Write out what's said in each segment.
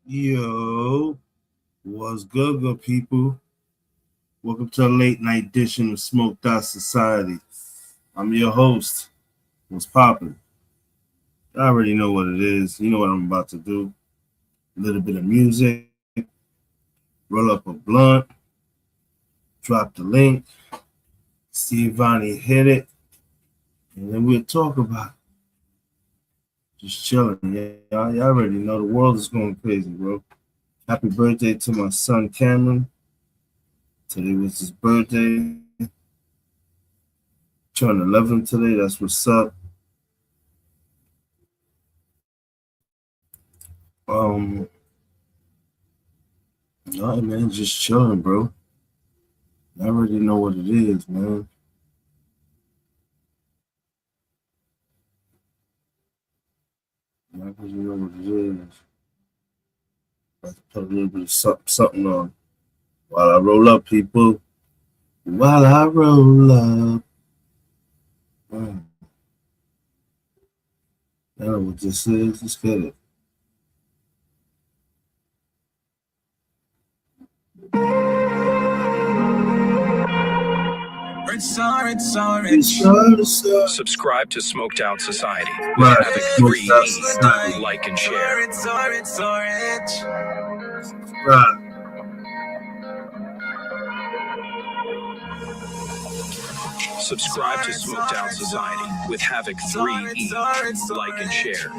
Yo, what's good people? Welcome to a late night edition of Smoked Out Society. I'm your host. What's poppin'? I already know what it is. You know what I'm about to do. A little bit of music, roll up a blunt, drop the link, see if Vonnie hit it, and then we'll talk about it. Just chilling. Y'all already know the world is going crazy, bro. Happy birthday to my son Cameron. Today was his birthday. Turned 11 today. That's what's up. Um, all right, man, just chilling, bro. I already know what it is, man. I already know what it is. About to put a little bit of something on while I roll up, people. While I roll up. Mm, I know what this is. Let's get it. Subscribe to Smoked Out Society. Right, Havoc Smoked 3 Out Society. Like and share. Right. Subscribe to Smoked Out Society with Havoc 3E. Like and share.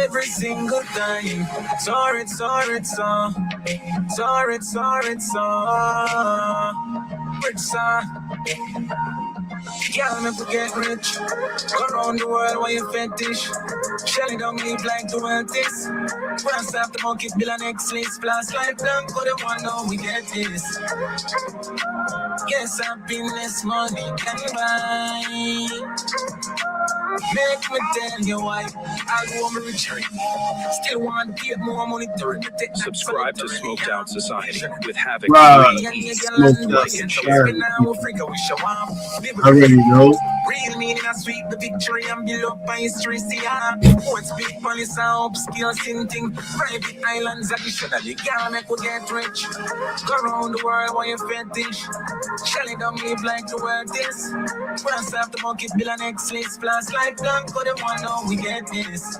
Every single time. Sorry. Rich son. Girl, me forget rich. Go around the world while you fetish. Shelly don't leave like the world this. Once after monkey bill and X-list. Plus life down for the one now we get this. Yes, happiness money can buy. Make me tell you why. I go on rich. Still want to get more money to Subscribe to Smoked Out Society with Havoc Right. 3E. Smoked Out Like and share. Society. I already know. Real meaning I sweep the victory and build up my history. See, what's big police and upskill thing. Private islands additionally can't make we get rich. Go around the world while you fetish. Shelly don't live like the world is. Once after monkey bill and X-list. Plus life done for the one now we get this.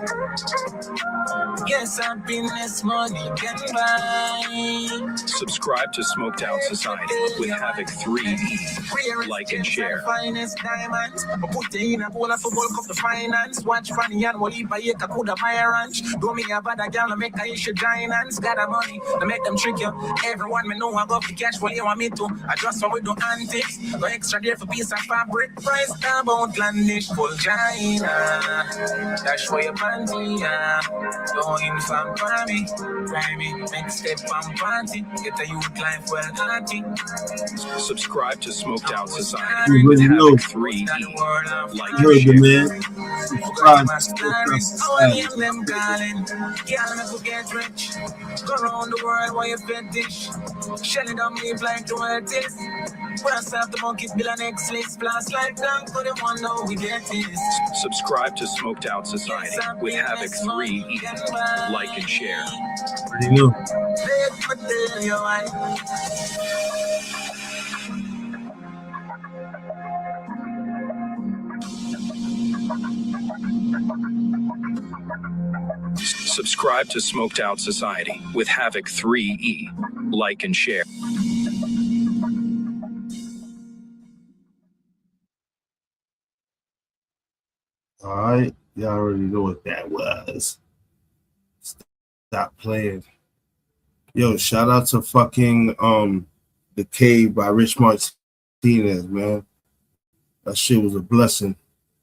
Yes, happiness money can buy. Subscribe to Smoked Out Society with Havoc 3E. Like and share. Finest diamonds. Put in a bowl of football cup the finance. Watch Fanny and Wally buy a Kakuda fire ranch. Do me a bad girl to make a issue giants. Got a money to make them trick you. Everyone me know I got the cash for you want me to. I just want we do antics. No extra there for piece of fabric. Price about landish full China. That's where your panty, going from Grammy, next step from party, get a youth life well hearty. Subscribe to Smoked Out Society You with already know. Havoc 3E. Like You heard and the share. man. Subscribe to Smoked Out Society. Them calling, girl, make we get rich. Go around the world while you fetish. Shelly don't live like the world is. Once after monkey bill and X-list. Plus life down for the one now we get this. Subscribe to Smoked Out Society with Havoc 3E. Like and share. Already know. Let me tell you why. Subscribe to Smoked Out Society with Havoc 3E. Like and share. All right. Y'all already know what that was. Stop playing. Yo, shout out to fucking The Cave by Rich Martinez, man. That shit was a blessing.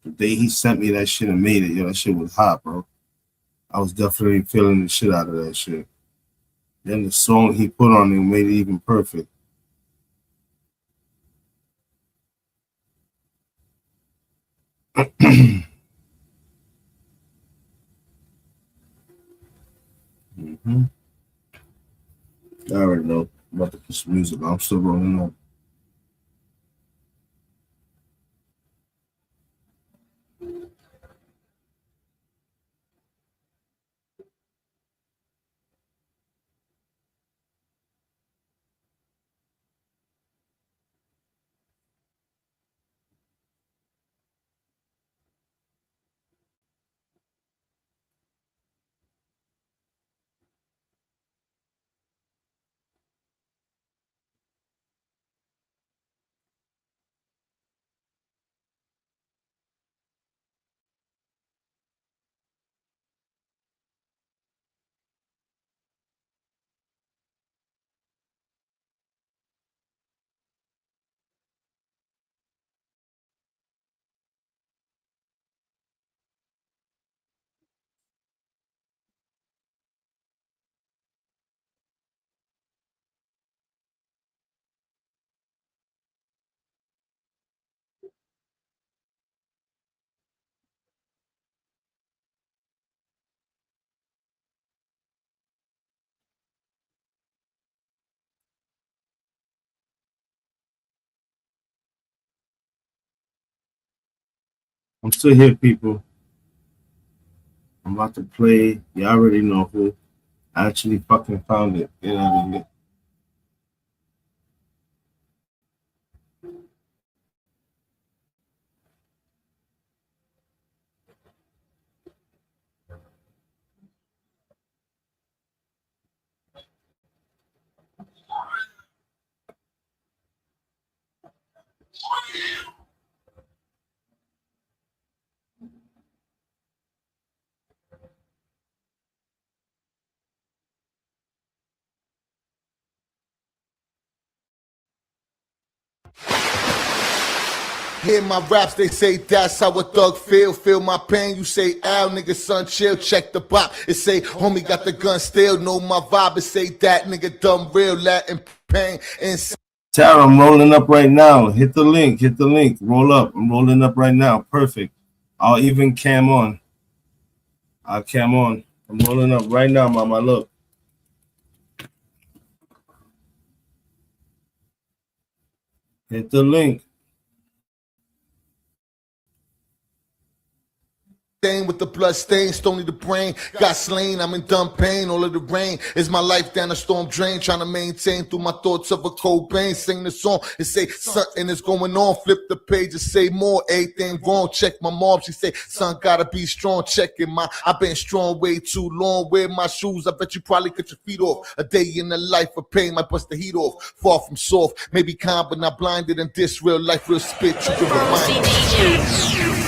The day he sent me that shit and made it, yo, that shit was hot, bro. I was definitely feeling the shit out of that shit. Then the song he put on it made it even perfect. Mm-hmm. I already know. I'm about to put some music on. I'm still rolling on. I'm still here, people. I'm about to play. You already know who. I actually fucking found it. You know what I mean? Hear my raps, they say that's how a thug feel. Feel my pain, you say, ow, nigga, son, chill, check the bop. It say, homie got the gun still, know my vibe. It say, that nigga dumb real, Latin pain. And Tara, I'm rolling up right now. Hit the link, roll up. I'm rolling up right now. Perfect. I'll even cam on. I'll cam on. I'm rolling up right now, mama. Look. Hit the link. with the blood stain, stony the brain, got slain, I'm in dumb pain, all of the rain is my life down a storm drain, trying to maintain through my thoughts of a Cobain, sing the song, and say something is going on, flip the page and say more, everything wrong, check my mom, she say, son, gotta be strong, checking my, I've been strong way too long, wear my shoes, I bet you probably cut your feet off, a day in the life of pain, might bust the heat off, far from soft, maybe calm but not blinded, and this real life, real spit, you can remind me.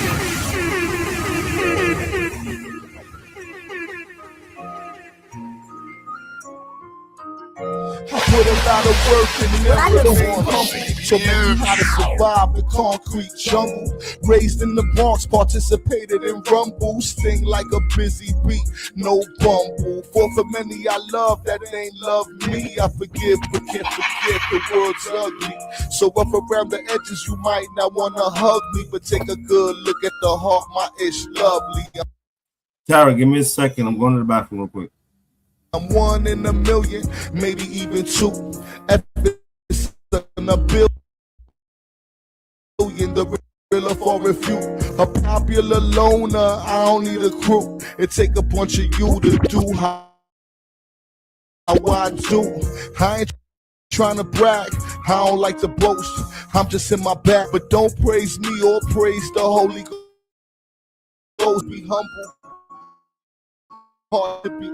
I put a lot of work in never on humble. So many how to survive the concrete jungle. Raised in the Bronx, participated in rumble. Sting like a busy bee, no bumble. For many I love that ain't love me. I forgive but can't forget the world's ugly. So up around the edges you might not wanna hug me, but take a good look at the heart, my ish lovely. Tara, give me a second. I'm going to the bathroom real quick. I'm one in a million, maybe even two. Epics in a billion, the real for a few. A popular loner, I don't need a crew. It take a bunch of you to do how I do. I ain't trying to brag, I don't like to boast. I'm just in my back, but don't praise me or praise the Holy Ghost. Be humble, hard to be.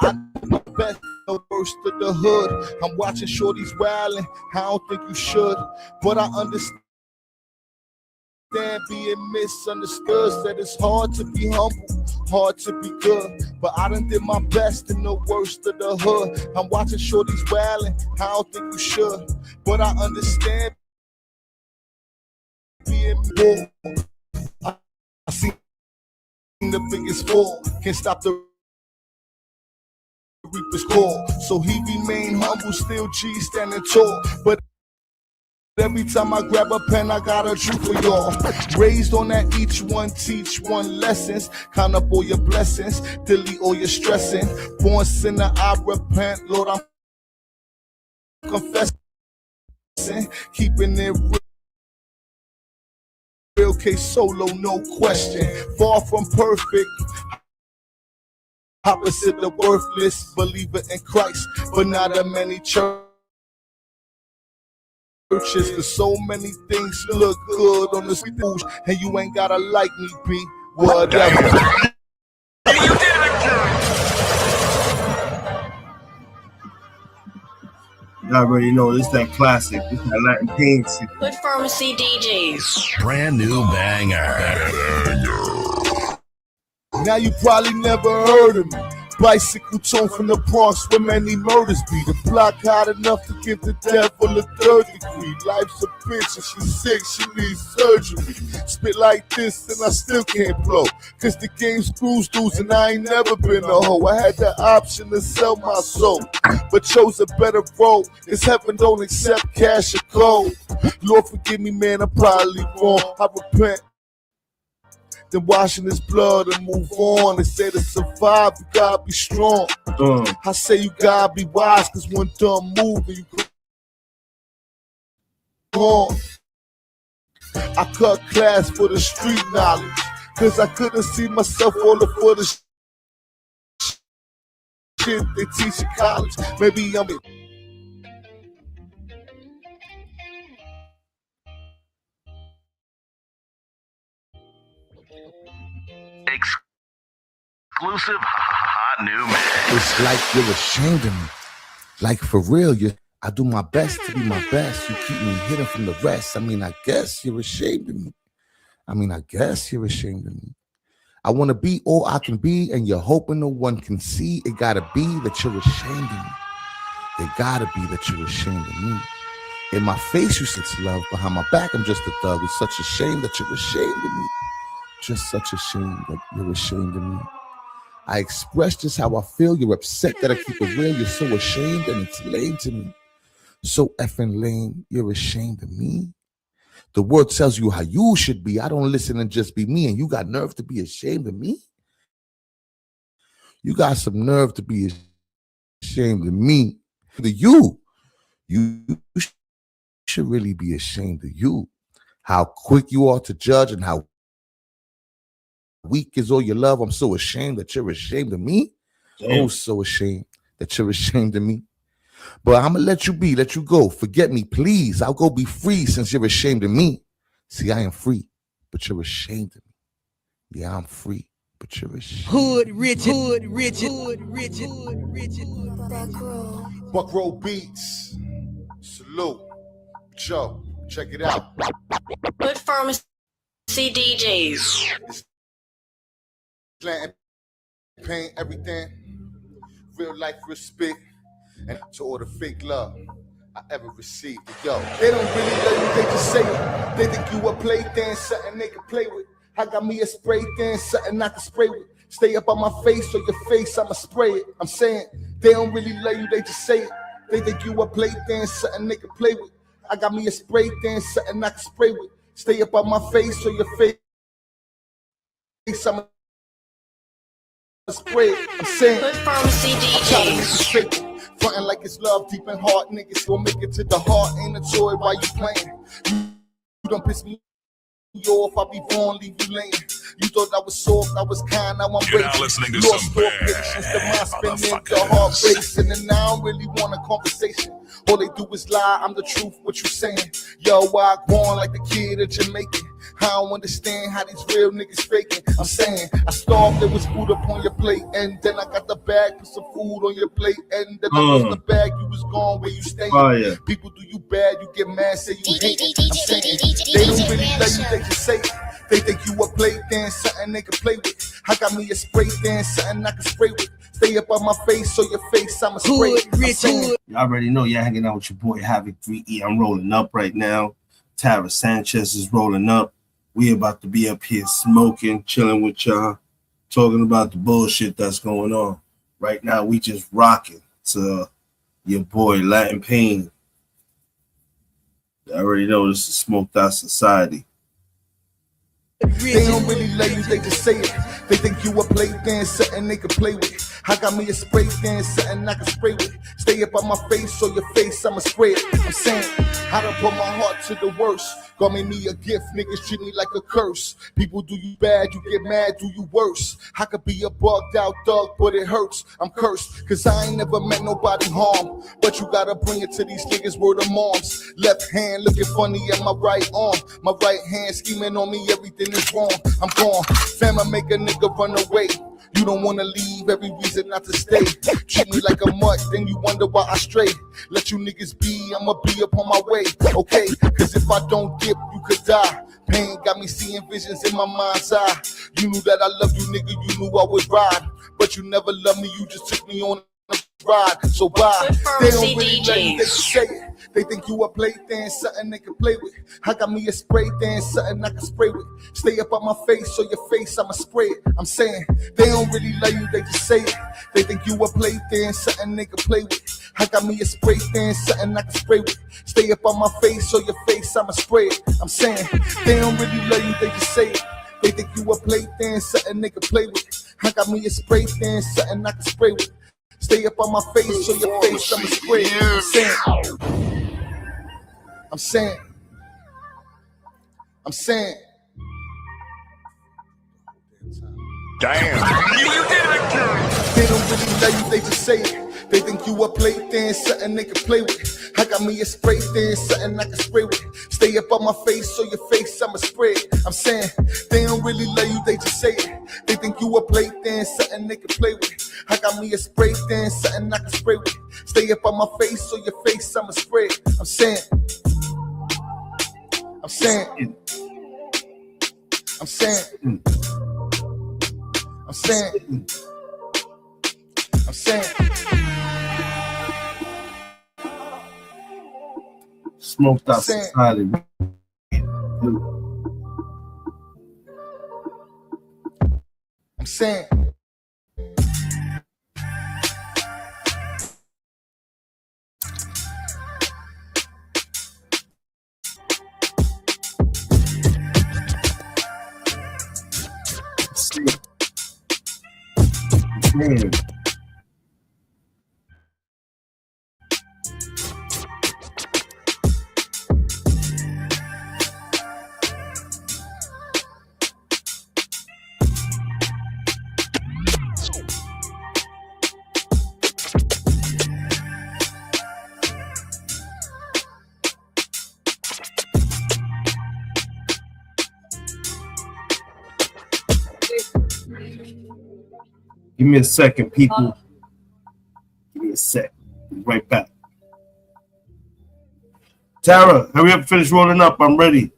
I do my best, no worst of the hood. I'm watching shorties wildin', I don't think you should, but I understand being misunderstood. Said it's hard to be humble, hard to be good, but I done did my best in the worst of the hood. I'm watching shorties wildin', I don't think you should, but I understand being bold. I seen the biggest fall, can't stop the Reaper's call, so he remain humble, still G standing tall. But every time I grab a pen, I got a truth for y'all. Raised on that each one teach one lessons. Count up all your blessings, delete all your stressing. Born sinner, I repent, Lord, I'm confessing, keeping it real case solo, no question. Far from perfect. Opposite the worthless, believer in Christ, but not a many churches. Cause so many things look good on the stage, and you ain't gotta like me, be whatever. You already know this that classic, this that Latin pain shit. Good Pharmacy DJs. Brand new banger. Now you probably never heard of me. Bicycle tone from the Bronx where many murders be. The block hot enough to give the devil a third degree. Life's a bitch and she's sick, she needs surgery. Spit like this and I still can't blow. Cause the game screws dudes and I ain't never been a hoe. I had the option to sell my soul, but chose a better road. Cause heaven don't accept cash or gold. Lord forgive me man, I'm probably wrong. I repent. Then washing his blood and move on. They say to survive, you gotta be strong. I say you gotta be wise, cause one dumb move and you go on. I cut class for the street knowledge, cause I couldn't see myself falling for the shit they teach in college. Maybe I'm Exclusive hot new mix. It's like you're ashamed of me. Like for real, I do my best to be my best. You keep me hidden from the rest. I mean, I guess you're ashamed of me. I want to be all I can be, and you're hoping no one can see. It gotta be that you're ashamed of me. It gotta be that you're ashamed of me. In my face, you said love. Behind my back, I'm just a thug. It's such a shame that you're ashamed of me. Just such a shame that you're ashamed of me. I express just how I feel. You're upset that I keep it real. You're so ashamed, and it's lame to me. So effing lame. You're ashamed of me. The world tells you how you should be. I don't listen and just be me, and you got nerve to be ashamed of me? You got some nerve to be ashamed of me. You should really be ashamed of you. How quick you are to judge and how weak is all your love. I'm so ashamed that you're ashamed of me. Damn. Oh, so ashamed that you're ashamed of me. But I'm going to let you go. Forget me, please. I'll go be free since you're ashamed of me. See, I am free, but you're ashamed of me. Yeah, I'm free, but you're ashamed. Hood Richard. Buck Row Beats. Salute. Joe, check it out. Good Pharmacy DJs. Slant and pain, everything. Real life respect. And to all the fake love I ever received. Yo, they don't really love you, they just say it. They think you a plaything, something they can play with. I got me a spray thing, something I can spray with. Stay up on my face or your face, I'ma spray it. I'm saying, they don't really love you, they just say it. They think you a plaything, something they can play with. I got me a spray thing, something I can spray with. Stay up on my face or your face, I'ma spray it. I'm saying, Good Pharmacy DJs. frontin' like it's love deep in heart, niggas gon' make it to the heart. Ain't a toy while you playing. You don't piss me off, I'll be born, leave you laying. You thought I was soft, I was kind, now I'm You're now raging. listening to Lost some all bad patience, the mind spinning, the heart motherfuckers. racing, and I don't really want a conversation. All they do is lie, I'm the truth, what you saying? Yo, I go on like the kid of Jamaican. I don't understand how these real niggas faking. I'm saying, I starved, there was food up on your plate, and then I got the bag, put some food on your plate, and then I lost the bag, you was gone where you staying. Fire. People do you bad, you get mad, say you hate. I'm saying, they don't really let you, they just say it. They think you a plaything, something they can play with. I got me a spray thing, something I can spray with. Stay up on my face or your face, I'ma spray it. I'm saying, You already know you're hanging out with your boy Havoc 3E. I'm rolling up right now. Tara Sanchez is rolling up. We about to be up here smoking, chilling with y'all, talking about the bullshit that's going on. Right now, we just rocking to your boy Latin Pain. I already know this is Smoked Out Society. they don't really let you, they just say it. They think you a plaything, something they can play with. I got me a spray thing, something I can spray with. Stay up on my face or your face, I'ma spray it. I'm saying, I done put my heart to the worst. God made me a gift, niggas treat me like a curse. People do you bad, you get mad, do you worse. I could be a bugged out thug, but it hurts. I'm cursed, cause I ain't never met nobody harm. But you gotta bring it to these niggas, word of moms. Left hand looking funny at my right arm. My right hand scheming on me, everything is wrong. I'm gone, fama make a nigga run away. You don't wanna leave, every reason not to stay. Treat me like a mutt, then you wonder why I stray. Let you niggas be, I'ma be up on my way, okay? Cause if I don't dip, you could die. Pain got me seeing visions in my mind's eye. You knew that I loved you, nigga, you knew I would ride. But you never loved me, you just took me on a ride. So bye. They don't really let you, they just say it. They think you a plaything, something they can play with. I got me a spray thing, something I can spray with. Stay up on my face or your face, I'ma spray it. I'm saying, they don't really love you, they just say it. They think you a plaything, something they can play with. I got me a spray thing, something I can spray with. Stay up on my face or your face, I'ma spray it. I'm saying, they don't really love you, they just say it. They think you a plaything, something they can play with. I got me a spray thing, something I can spray with. Stay up on my face or your face, I'ma spray it. I'm saying, I'm saying. Damn. They don't really love you, they just say it. They think you a plaything, something they can play with. I got me a spray thing, something I can spray with. Stay up on my face, so your face I'ma spray it. I'm saying, they don't really love you, they just say it. They think you a plaything, something they can play with. I got me a spray thing, something I can spray with. Stay up on my face, so your face I'ma spray it. I'm saying. I'm saying. I'm saying. I'm saying. I'm saying. Smoked Out Society. I'm saying. Man. Give me a second, people. Give me a sec. Be right back. Tara, hurry up, finish rolling up. I'm ready.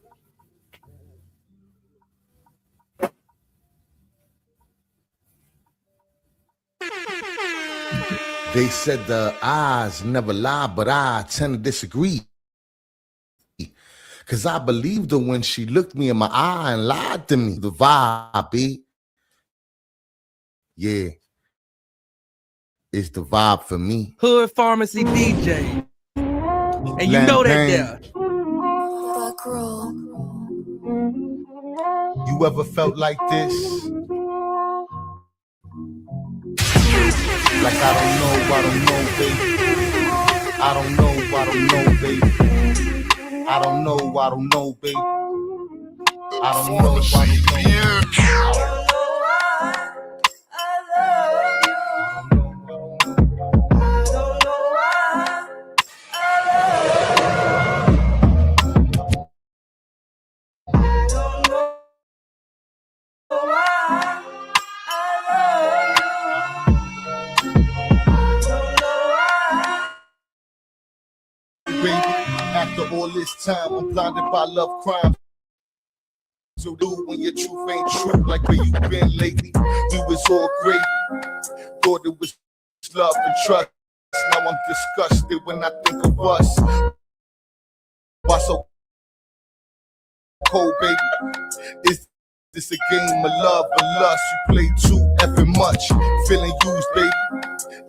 They said the eyes never lie, but I tend to disagree. Cause I believed her when she looked me in my eye and lied to me. The vibe, B. Yeah. It's the vibe for me. Hood Pharmacy DJ. And you know that there. You ever felt like this? Like I don't know, baby. I don't know, baby. I don't know, baby. I don't know. After all this time, I'm blinded by love crimes. So do when your truth ain't true, like where you been lately. We was all great, thought it was love and trust. Now I'm disgusted when I think of us. Why so cold, baby? Is this a game of love or lust? You play too effing much, feeling used, baby.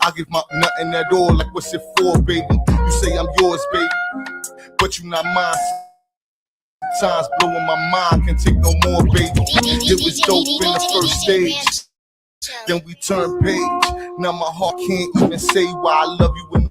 I give my nothing at all, like what's it for, baby? You say I'm yours, baby, but you not mine. Sometimes blowing my mind, can take no more, baby. It was dope in the first stage, then we turned page. Now my heart can't even say why I love you when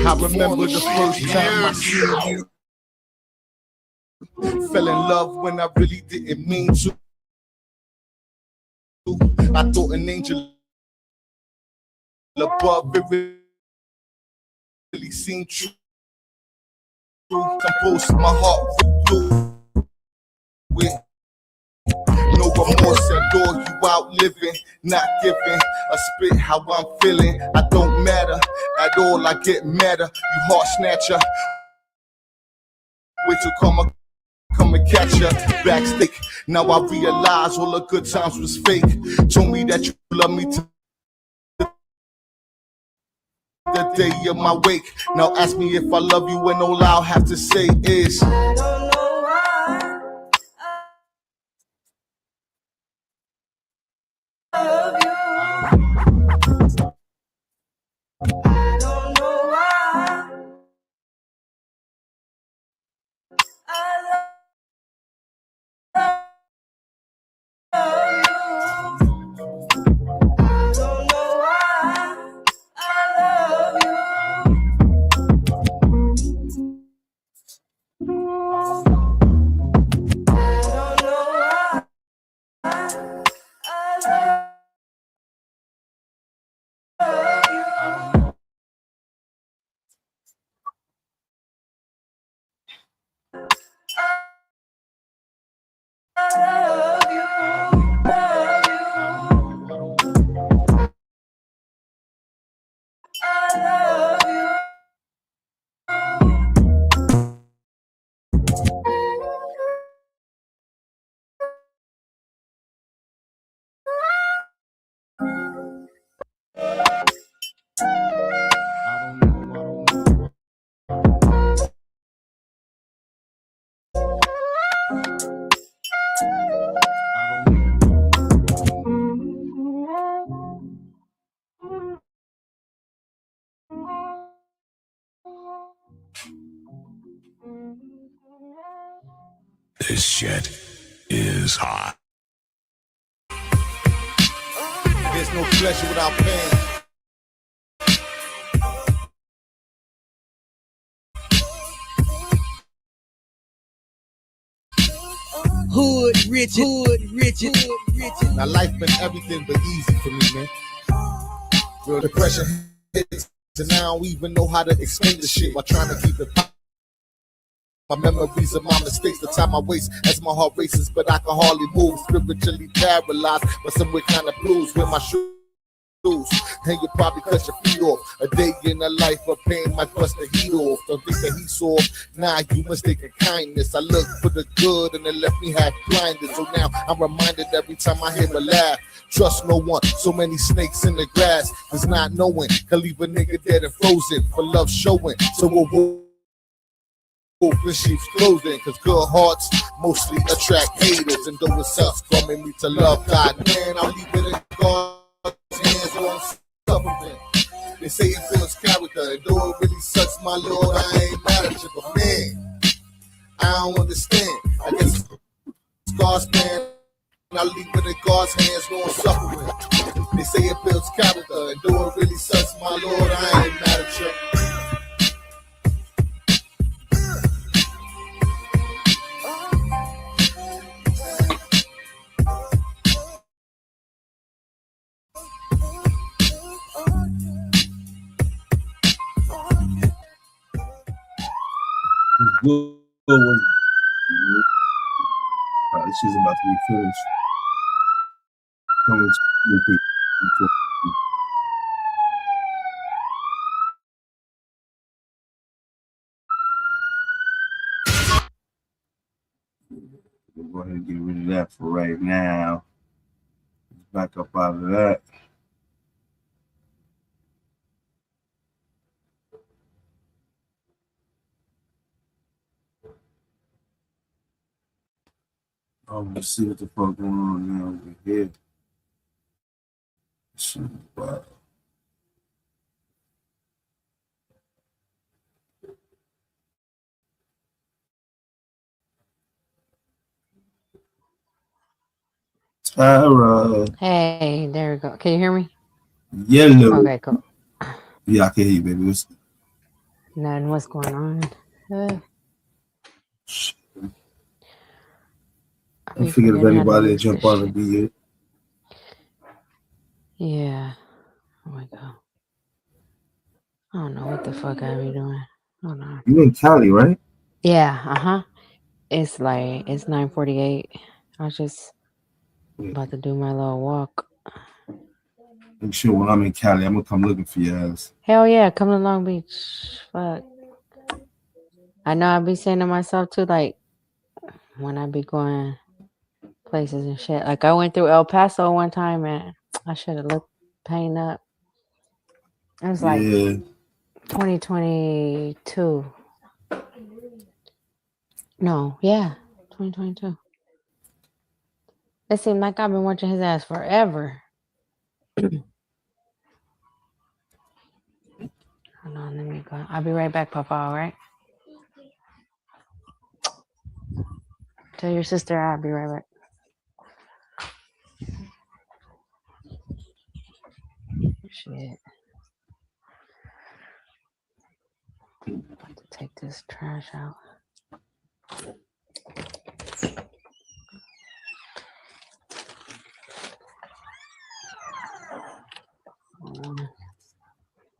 I remember the first time I seen you. Fell in love when I really didn't mean to. I thought an angel above it really seemed true. Composed my heart through with no remorse at all. You out living, not giving a spit how I'm feeling. I don't matter at all, I get madder. You heart snatcher. Wait till come and catch ya backstage. Now I realize all the good times was fake. Told me that you love me to the day of my wake. Now ask me if I love you and all I'll have to say is I don't know why I love you. This shit is hot. There's no pleasure without pain. Hood, rich. Now life been everything but easy for me, man. Real depression hits, and I don't even know how to explain the shit while trying to keep it. My memories of my mistakes, the time I waste as my heart races, but I can hardly move. Spiritually paralyzed, but somewhere kind of blues with my shoes. And you probably cut your feet off. A day in the life of pain might bust the heat off. Don't think the heat's off. Nah, you mistaken kindness. I look for the good and it left me half blinded. So now I'm reminded every time I hear a laugh. Trust no one. So many snakes in the grass. There's not knowing. Can leave a nigga dead and frozen. For love showing. So we'll open sheep's clothing, cause good hearts mostly attract haters. And though it sucks coming me to love God, man, I'll leave it in God's hands on suffering. They say it builds character, and though it really sucks, my Lord, I ain't mad at you, but man, I don't understand. I guess it's God's plan, and I'll leave it in God's hands on suffering. They say it builds character, and though it really sucks, my Lord, I ain't mad at you. Good one. This is about to be finished. Coming to we'll go ahead and get rid of that for right now. Back up out of that. Oh, let's see what the fuck going on now over here. Shit, wow. Tara. Hey, there we go. Can you hear me? Yellow. Okay, cool. Yeah, I can hear you, baby. Nothing. What's going on? I figured if anybody to jump on and be it. Yeah. Oh my God. I don't know what the fuck I be doing. Hold on. You in Cali, right? Yeah. It's 9:48. I was just about to do my little walk. I'm sure when I'm in Cali, I'm gonna come looking for your ass. Hell yeah, come to Long Beach. Fuck. I know I be saying to myself too, like when I be going places and shit. Like I went through El Paso one time and I should have looked pain up. It was like 2022. No, yeah, 2022. It seemed like I've been watching his ass forever. Hold on, let me go. I'll be right back, Papa, all right? Tell your sister I'll be right back. Shit. I'm about to take this trash out.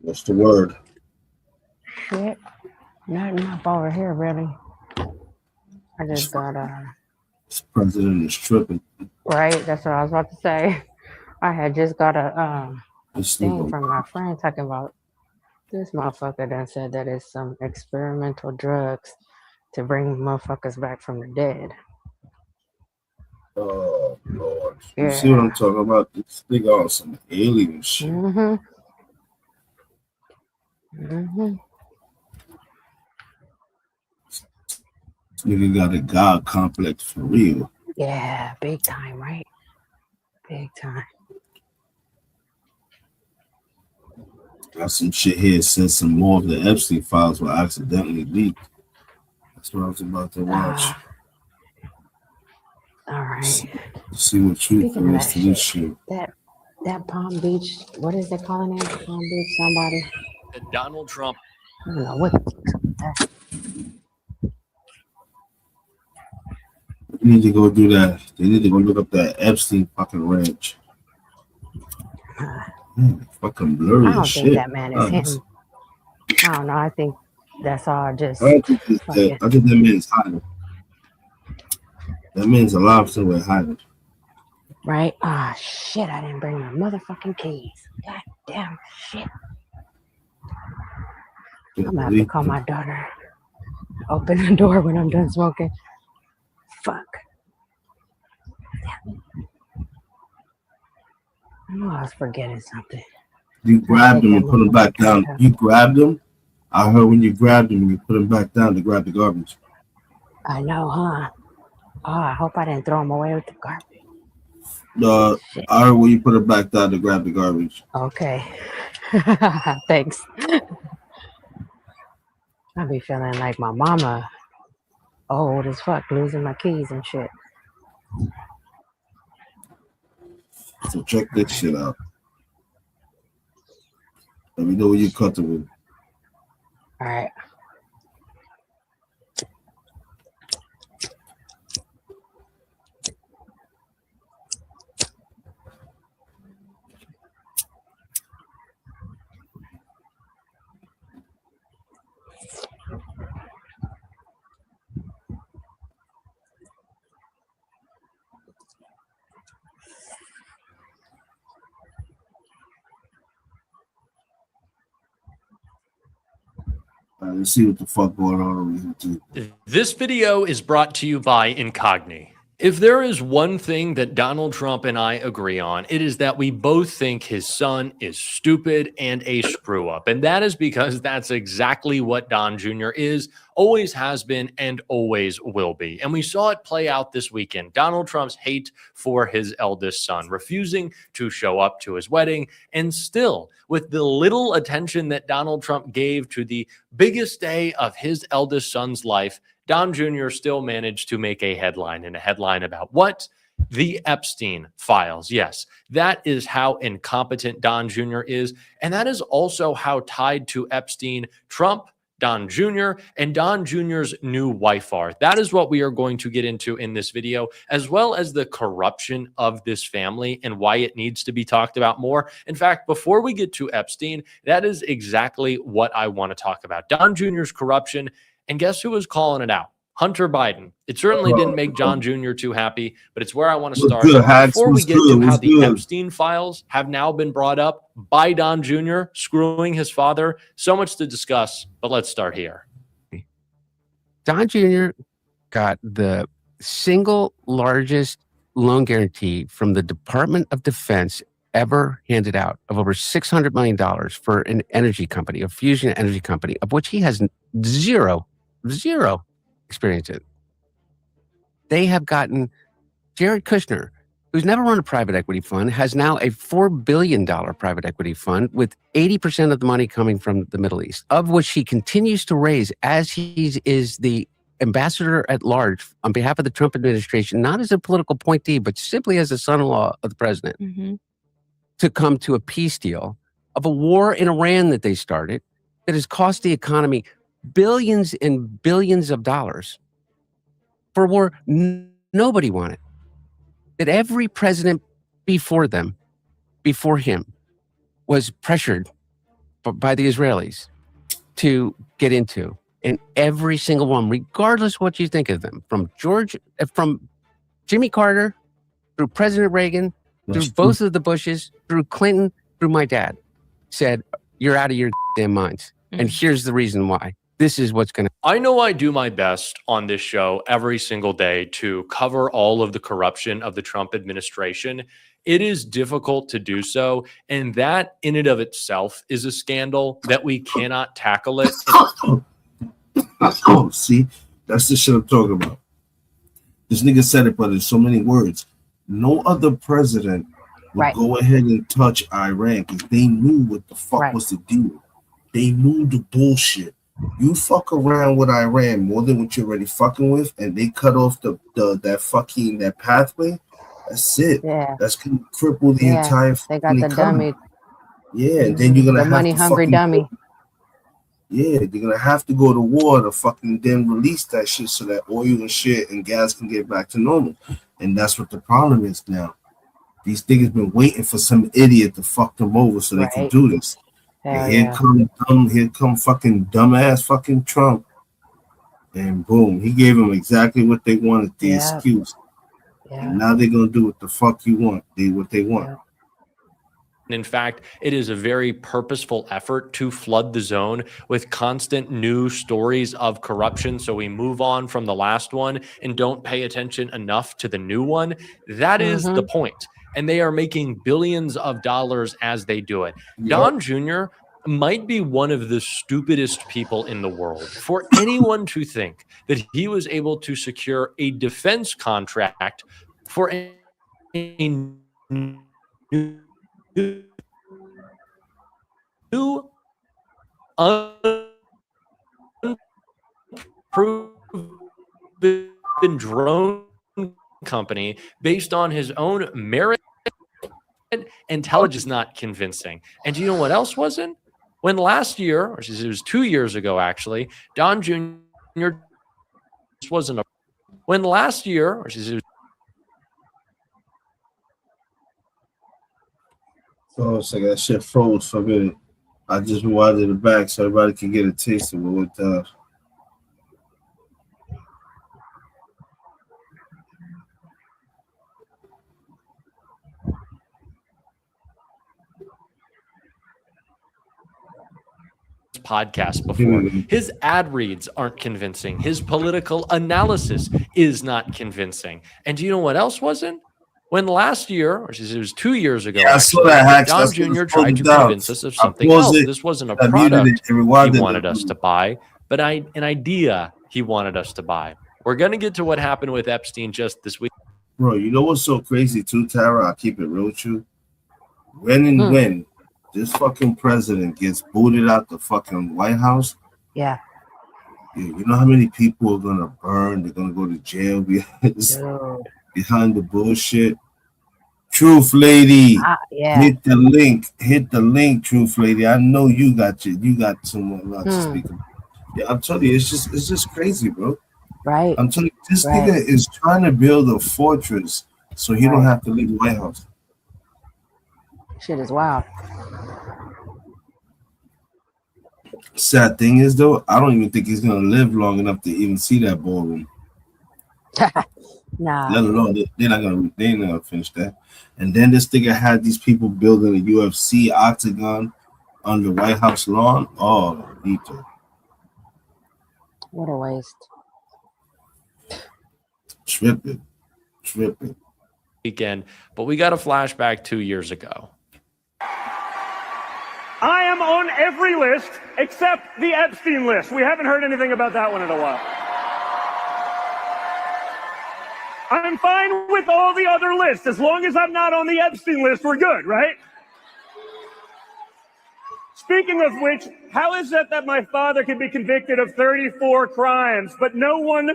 What's the word? Shit. Nothing up over here, really. I just got This president is tripping. right, that's what I was about to say. I had just got a thing from my friend talking about This motherfucker done said that it's some experimental drugs to bring motherfuckers back from the dead. Oh Lord. You see what Yeah. I'm talking about? This nigga on some alien shit. Mm-hmm. Mm-hmm. This nigga got a God complex for real. Yeah, big time, right? Big time. Got some shit here says some more of the Epstein files were accidentally leaked. That's what I was about to watch. All right. See what truth Speaking there of is that to this shit, shit. that Palm Beach, what is it calling it? Palm Beach somebody? Donald Trump. I don't know what the fuck's up with that. You need to go do that. They need to go look up that Epstein fucking ranch. Fucking blurry I as don't shit. think that man is him. I don't know. I think that's all just I don't think it's fucking. that. I think that man's hiding. That man's alive somewhere hiding. Right? Ah, shit. I didn't bring my motherfucking keys. God damn shit. I'm gonna have to call my daughter. Open the door when I'm done smoking. Fuck. I knew I was forgetting something. You grabbed him and put him back down. You grabbed him. I heard when you grabbed him, you put him back down to grab the garbage. I know, huh? Oh, I hope I didn't throw him away with the garbage. I heard when you put him back down to grab the garbage. Okay. Thanks. I be feeling like my mama old as fuck, losing my keys and shit. So check this shit out. Let me know when you're comfortable. All right. Let's see what the fuck going on over here too. This video is brought to you by Incogni. If there is one thing that Donald Trump and I agree on, it is that we both think his son is stupid and a screw up. And that is because that's exactly what Don Jr. is, always has been, and always will be. And we saw it play out this weekend. Donald Trump's hate for his eldest son, refusing to show up to his wedding, and still, with the little attention that Donald Trump gave to the biggest day of his eldest son's life, Don Jr. still managed to make a headline, and a headline about what? The Epstein files. Yes, that is how incompetent Don Jr. is. And that is also how tied to Epstein, Trump, Don Jr., and Don Jr.'s new wife are. That is what we are going to get into in this video, as well as the corruption of this family and why it needs to be talked about more. In fact, before we get to Epstein, that is exactly what I want to talk about. Don Jr.'s corruption. And guess who was calling it out? Hunter Biden. It certainly didn't make John Jr. too happy, but it's where I want to start. Before we get to how the Epstein files have now been brought up by Don Jr. screwing his father, so much to discuss, but let's start here. Don Jr. got the single largest loan guarantee from the Department of Defense ever handed out of over $600 million for an energy company, a fusion energy company, of which he has zero experience in. They have gotten Jared Kushner, who's never run a private equity fund, has now a $4 billion private equity fund with 80% of the money coming from the Middle East, of which he continues to raise as he is the ambassador at large on behalf of the Trump administration, not as a political appointee, but simply as a son-in-law of the president, to come to a peace deal of a war in Iran that they started that has cost the economy billions and billions of dollars for a war nobody wanted, that every president before him, was pressured by the Israelis to get into. And every single one, regardless what you think of them, from Jimmy Carter, through President Reagan, through both of the Bushes, through Clinton, through my dad, said, you're out of your damn minds. And here's the reason why. This is what's going to. I know I do my best on this show every single day to cover all of the corruption of the Trump administration. It is difficult to do so. And that in and of itself is a scandal that we cannot tackle it. Oh, see, that's the shit I'm talking about. This nigga said it, but in so many words. No other president would go ahead and touch Iran because they knew what the fuck was the deal. They knew the bullshit. You fuck around with Iran more than what you're already fucking with, and they cut off that pathway. That's it. Yeah. That's gonna cripple the entire. They got the economy. dummy. Yeah, and then you're gonna The have money to hungry dummy. Yeah, they're gonna have to go to war to fucking then release that shit so that oil and shit and gas can get back to normal. And that's what the problem is now. These niggas been waiting for some idiot to fuck them over so they can do this. And here come fucking dumbass fucking Trump. And boom, he gave them exactly what they wanted, the excuse. And now they're gonna do what the fuck you want, what they want. In fact, it is a very purposeful effort to flood the zone with constant new stories of corruption. So we move on from the last one and don't pay attention enough to the new one. That is the point. And they are making billions of dollars as they do it. Don Jr. might be one of the stupidest people in the world. For anyone to think that he was able to secure a defense contract for a new unproven drone company based on his own merit, intelligence is not convincing. And do you know what else wasn't? When last year, or it was 2 years ago actually, Don Jr. wasn't a. When last year, or it was. So it's like that shit froze for a minute. I just rewinded it back so everybody can get a taste of what podcast before. His ad reads aren't convincing. His political analysis is not convincing. And do you know what else wasn't? When last year, or it was 2 years ago, Don Jr. tried to convince us of something else. This wasn't a product he wanted us to buy, but an idea he wanted us to buy. We're going to get to what happened with Epstein just this week. Bro, you know what's so crazy too, Tara? I'll keep it real with you. When this fucking president gets booted out the fucking White House, yeah, you know how many people are going to burn? They're going to go to jail behind the bullshit. Truth lady, hit the link, truth lady. I know you got too much to speak about. Yeah, I'm telling you, it's just crazy, bro. Right. I'm telling you, this nigga is trying to build a fortress so he don't have to leave the White House. Shit is wild. Sad thing is though, I don't even think he's gonna live long enough to even see that ballroom. Nah. Let alone they're not gonna finish that. And then this nigga had these people building a UFC octagon on the White House lawn. Oh, Vito. What a waste. Tripping. Weekend, but we got a flashback 2 years ago. I am on every list except the Epstein list. We haven't heard anything about that one in a while. I'm fine with all the other lists. As long as I'm not on the Epstein list, we're good, right? Speaking of which, how is it that my father can be convicted of 34 crimes, but no one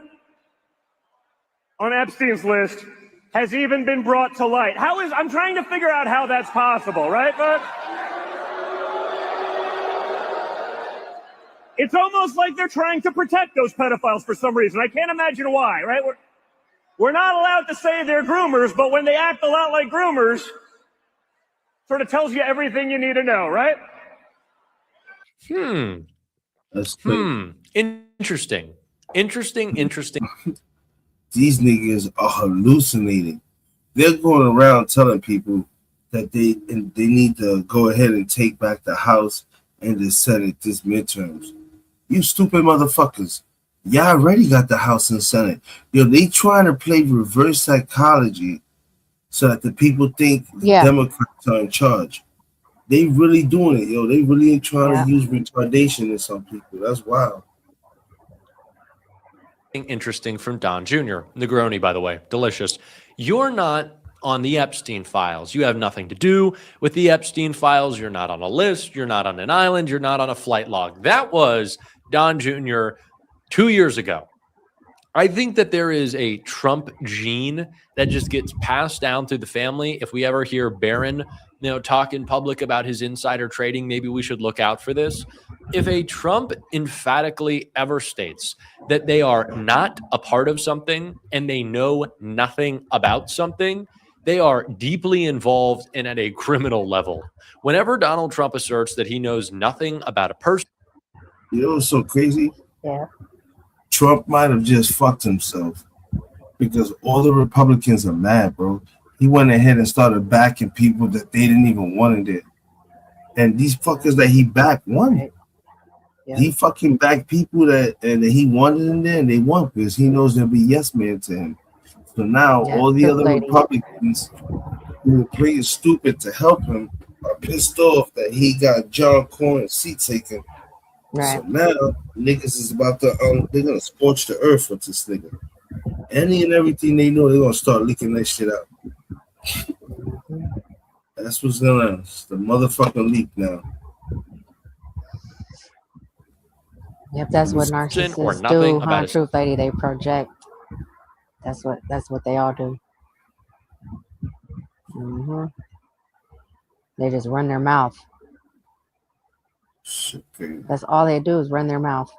on Epstein's list has even been brought to light? I'm trying to figure out how that's possible, right? But it's almost like they're trying to protect those pedophiles for some reason. I can't imagine why, right? We're not allowed to say they're groomers, but when they act a lot like groomers, sort of tells you everything you need to know, right? That's crazy. Interesting. These niggas are hallucinating. They're going around telling people that they need to go ahead and take back the house in the Senate this midterms. You stupid motherfuckers. Y'all already got the House and Senate. Yo, they trying to play reverse psychology so that the people think the Democrats are in charge. They really doing it, yo. They really trying to use retardation in some people. That's wild. Interesting from Don Jr. Negroni, by the way, delicious. You're not on the Epstein files. You have nothing to do with the Epstein files. You're not on a list. You're not on an island. You're not on a flight log. That was Don Jr. 2 years ago. I think that there is a Trump gene that just gets passed down through the family. If we ever hear Barron, talk in public about his insider trading, maybe we should look out for this. If a Trump emphatically ever states that they are not a part of something and they know nothing about something, they are deeply involved and at a criminal level. Whenever Donald Trump asserts that he knows nothing about a person. You know what's so crazy? Yeah. Trump might have just fucked himself because all the Republicans are mad, bro. He went ahead and started backing people that they didn't even want in there. And these fuckers that he backed won. Yeah. He fucking backed people that he wanted in there, and they won because he knows there'll be yes man to him. So now all the other Republicans who were playing stupid to help him are pissed off that he got John Cornyn's seat taken. Right. So now niggas is about to they're gonna scorch the earth with this nigga. Any and everything they know, they're gonna start leaking that shit out. That's what's going on. It's the motherfucking leak now. Yep, that's what narcissists do, huh? Truth Lady, they project. That's what they all do. Mm-hmm. They just run their mouth. That's all they do is run their mouth.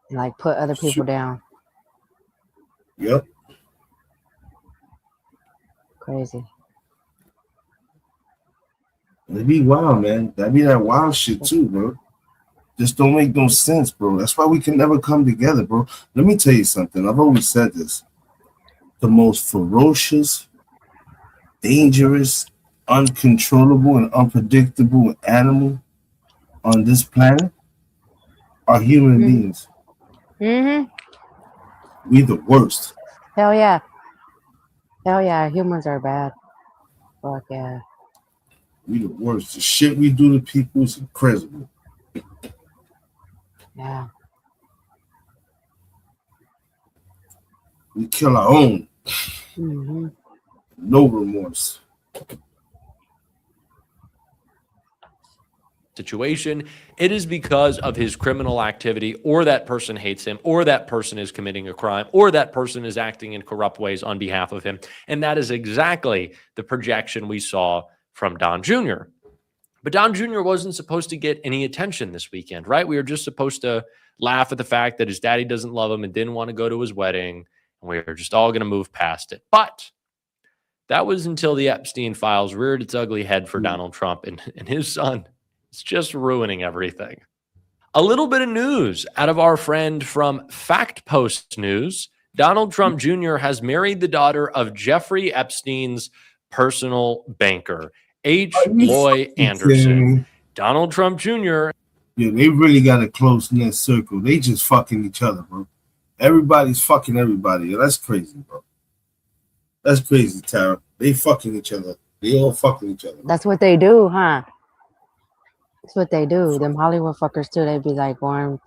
And like put other people down. Yep. Crazy. It'd be wild, man. That'd be that wild shit too, bro. Just don't make no sense, bro. That's why we can never come together, bro. Let me tell you something. I've always said this. The most ferocious, dangerous, uncontrollable, and unpredictable animal on this planet are human beings. Mm-hmm. We the worst. Hell yeah. Hell yeah. Humans are bad. Fuck yeah. We the worst. The shit we do to people is incredible. Yeah. We kill our own. Mm-hmm. No remorse. Situation, it is because of his criminal activity, or that person hates him, or that person is committing a crime, or that person is acting in corrupt ways on behalf of him. And that is exactly the projection we saw from Don Jr. But Don Jr. wasn't supposed to get any attention this weekend, right? We were just supposed to laugh at the fact that his daddy doesn't love him and didn't want to go to his wedding, and we were just all going to move past it. But that was until the Epstein files reared its ugly head for Donald Trump and his son. It's just ruining everything. A little bit of news out of our friend from Fact Post News. Donald Trump Jr. has married the daughter of Jeffrey Epstein's personal banker, H. Loy Anderson. Donald Trump Jr. Yeah, they really got a close-knit circle. They just fucking each other, bro. Everybody's fucking everybody. Yeah, that's crazy, bro. That's crazy, Tara. They fucking each other. They all fucking each other. That's what they do, huh? That's what they do. Them Hollywood fuckers too. They be like going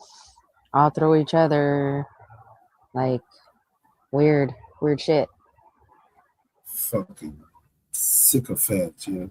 all through each other, like weird shit. Fucking sycophants, yeah.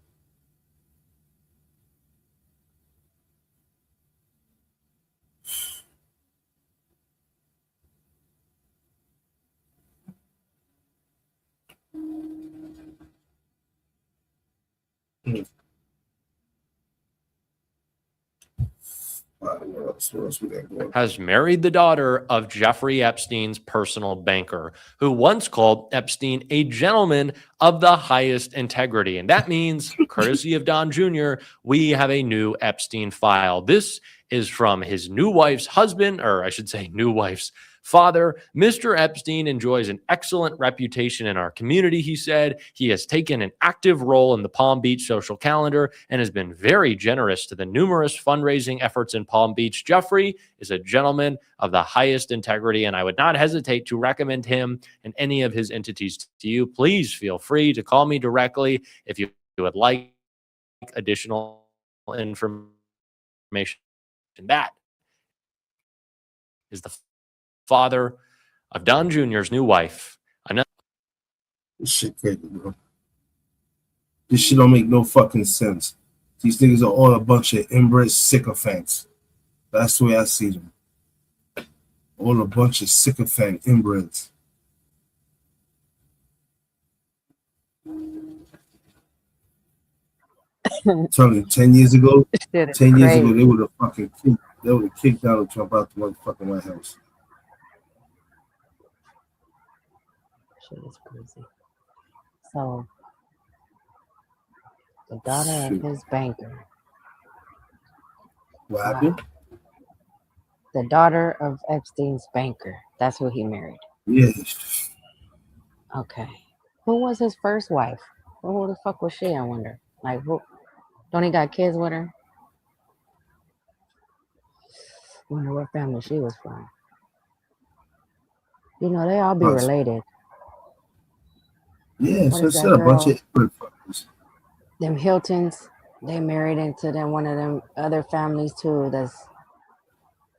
Has married the daughter of Jeffrey Epstein's personal banker, who once called Epstein a gentleman of the highest integrity. And that means, courtesy of Don Jr., we have a new Epstein file. This is from his new wife's husband, or I should say new wife's Father, Mr. Epstein enjoys an excellent reputation in our community, he said. He has taken an active role in the Palm Beach social calendar and has been very generous to the numerous fundraising efforts in Palm Beach. Jeffrey is a gentleman of the highest integrity, and I would not hesitate to recommend him and any of his entities to you. Please feel free to call me directly if you would like additional information. That is the father of Don Jr.'s new wife. This shit crazy, bro. This shit don't make no fucking sense. These niggas are all a bunch of inbred sycophants. That's the way I see them. All a bunch of sycophant inbreds. I'm telling you, 10 years ago, Shit is 10 years ago, crazy. they would have fucking kicked Donald Trump out the motherfucking White House. Shit is crazy. So, the daughter of his banker. What happened? The daughter of Epstein's banker. That's who he married. Yeah. Okay. Who was his first wife? Who the fuck was she, I wonder? Like, who? Don't he got kids with her? Wonder what family she was from. You know, they all be related. Yeah, What so is it's that a bunch girl? of inbred fuckers. Them Hiltons, they married into them one of them other families too that's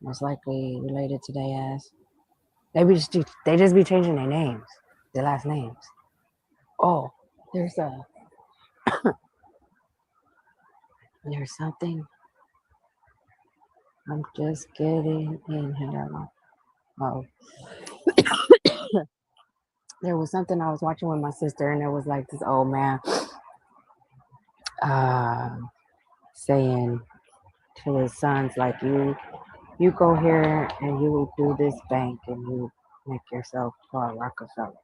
most likely related to their ass. They just be changing their names, their last names. Oh, there's something. I'm just getting in here. Oh. There was something I was watching with my sister, and there was like this old man saying to his sons, like, you go here and you do this bank and you make yourself call Rockefeller.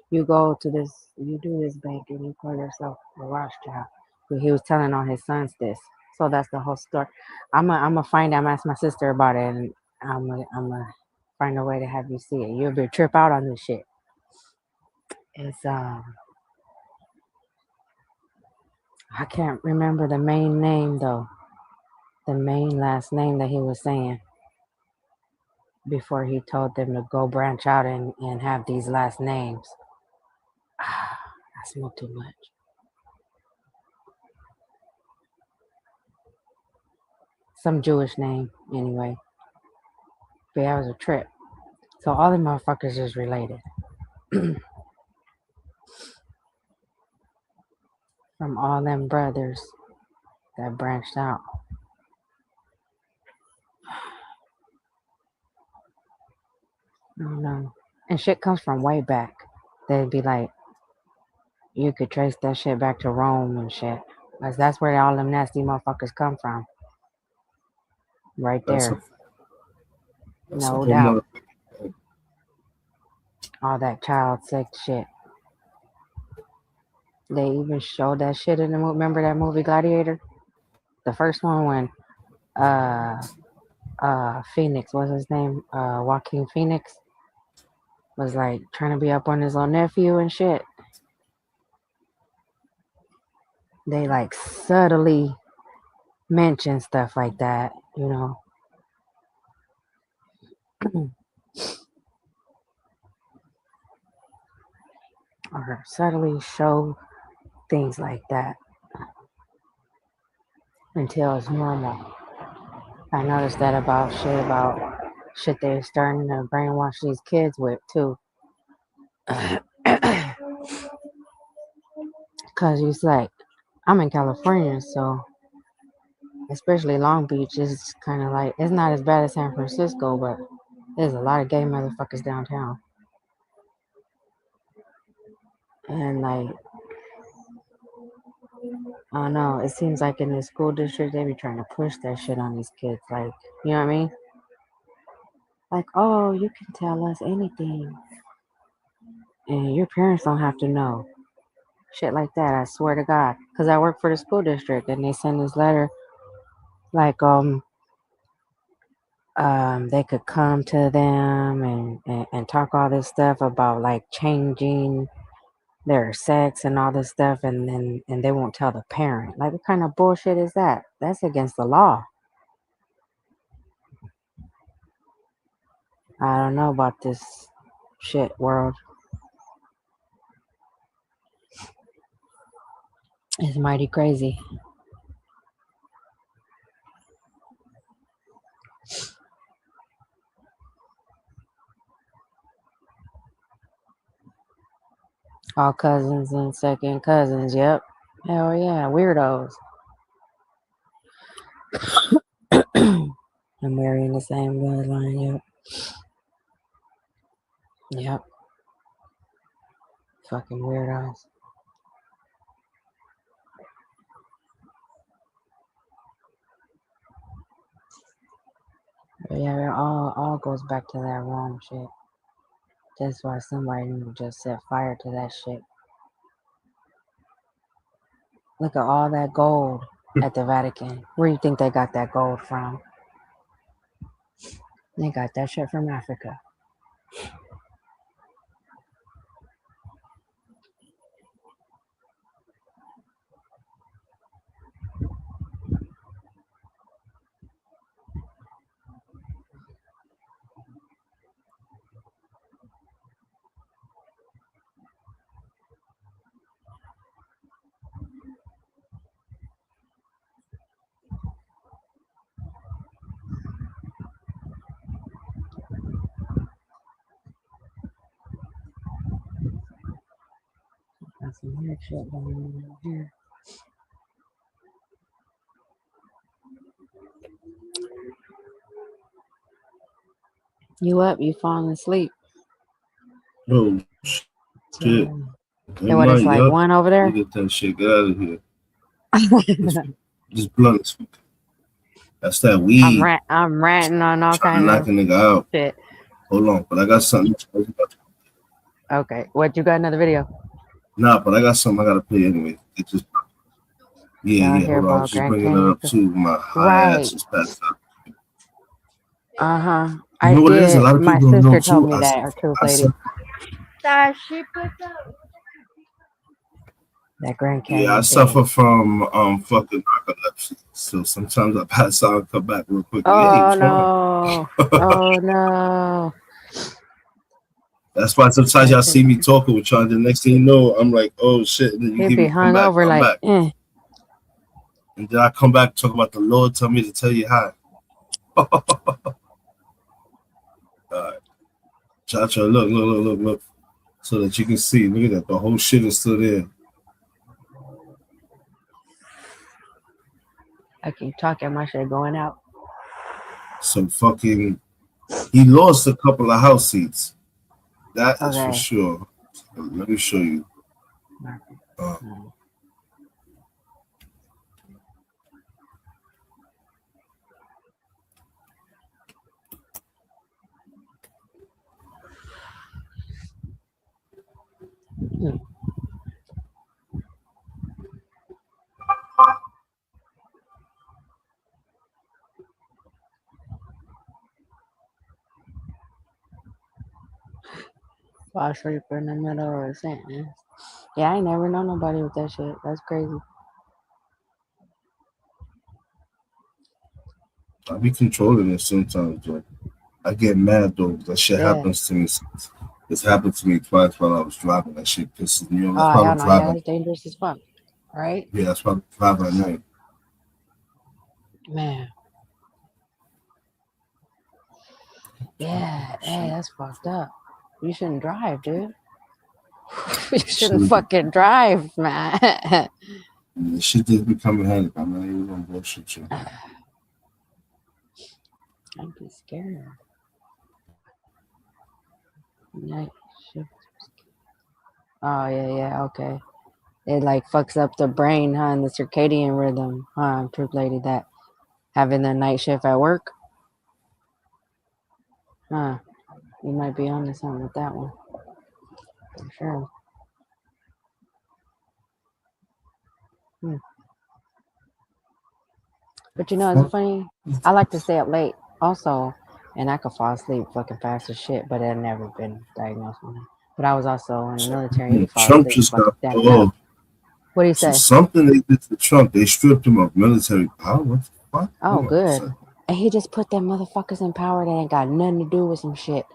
You go to this, you do this bank and you call yourself a Rothschild. But he was telling all his sons this. So that's the whole story. I'm gonna ask my sister about it, and I'm gonna find a way to have you see it. You'll be trip out on this shit. It's I can't remember the main name though. The main last name that he was saying before he told them to go branch out and have these last names. I smoke too much. Some Jewish name, anyway. But yeah, it was a trip. So all the motherfuckers is related. From all them brothers that branched out. I don't know. And shit comes from way back. They'd be like, you could trace that shit back to Rome and shit. Because that's where all them nasty motherfuckers come from. Right there. No doubt. All that child sex shit. They even showed that shit in the movie. Remember that movie Gladiator? The first one when Phoenix, what's his name? Joaquin Phoenix was like trying to be up on his little nephew and shit. They like subtly mention stuff like that, you know. Or subtly show things like that until it's normal. I noticed that about shit they're starting to brainwash these kids with too. Cause it's like, I'm in California, so especially Long Beach is kind of like, it's not as bad as San Francisco, but there's a lot of gay motherfuckers downtown. And like, I don't know, it seems like in the school district, they be trying to push that shit on these kids. Like, you know what I mean? Like, oh, you can tell us anything. And your parents don't have to know. Shit like that, I swear to God. Because I work for the school district and they send this letter like, they could come to them and talk all this stuff about like changing their sex and all this stuff, and they won't tell the parent. Like, what kind of bullshit is that? That's against the law. I don't know about this shit world. It's mighty crazy. All cousins and second cousins. Yep. Hell yeah. Weirdos. I'm marrying the same bloodline. Yep. Yep. Fucking weirdos. But yeah, it all goes back to that Rome shit. That's why somebody need to just set fire to that shit. Look at all that gold at the Vatican. Where do you think they got that gold from? They got that shit from Africa. Got some weird shit going on over here. You up? You falling asleep? Oh shit! And what it's like one over there? Get that shit. Get out of here. Just blunt. That's that weed. I'm ranting on all kinds of knock a nigga out. shit. Hold on, but I got something. Okay, what, you got another video? Nah, but I got something I gotta play anyway. It just Yeah, hold on. I was just bringing it up too. My high ass is passed out. I You know what it is? A did. lot of My people don't know sister told too. me that, or truth lady. That Grand Canyon. Yeah, I thing. suffer from fucking narcolepsy. So sometimes I pass out and come back real quick. Oh no! Oh no! That's why sometimes y'all see me talking with y'all. The next thing you know, I'm like, oh shit. And then you He'd hear be me come back, hungover, I'm like, back. And then I come back talk about the Lord tell me to tell you hi. Alright. Cha-cha, look. So that you can see. Look at that. The whole shit is still there. I keep talking, my shit going out. So fucking, he lost a couple of house seats. That is for Okay. sure. Let me show you. Fall asleep in the middle of a sentence. Yeah, I ain't never know nobody with that shit. That's crazy. I be controlling it sometimes, though. I get mad though. That shit Yeah. happens to me. It's happened to me twice while I was driving. That shit pisses me off. That's Oh, why hell I'm no, yeah, driving. that's dangerous as fuck. Right? Yeah, that's why I'm driving at night. Man. Yeah, hey, that's fucked up. You shouldn't drive, dude. You shouldn't fucking drive, man. The shit just becoming headache. I'm not even gonna bullshit you. I'd be scared. Night shift. Oh, yeah, okay. It like fucks up the brain, huh? And the circadian rhythm, huh? Truth lady, that having the night shift at work. Huh. You might be onto something with that one. For sure. But you know, it's funny. I like to stay up late also. And I could fall asleep fucking fast as shit, but it had never been diagnosed with me. But I was also in the military. You fall Trump asleep, just fucking got standing parole. up. What do you So say? something they did to Trump, they stripped him of military power. What the fuck? Oh, good. And he just put them motherfuckers in power that ain't got nothing to do with some shit.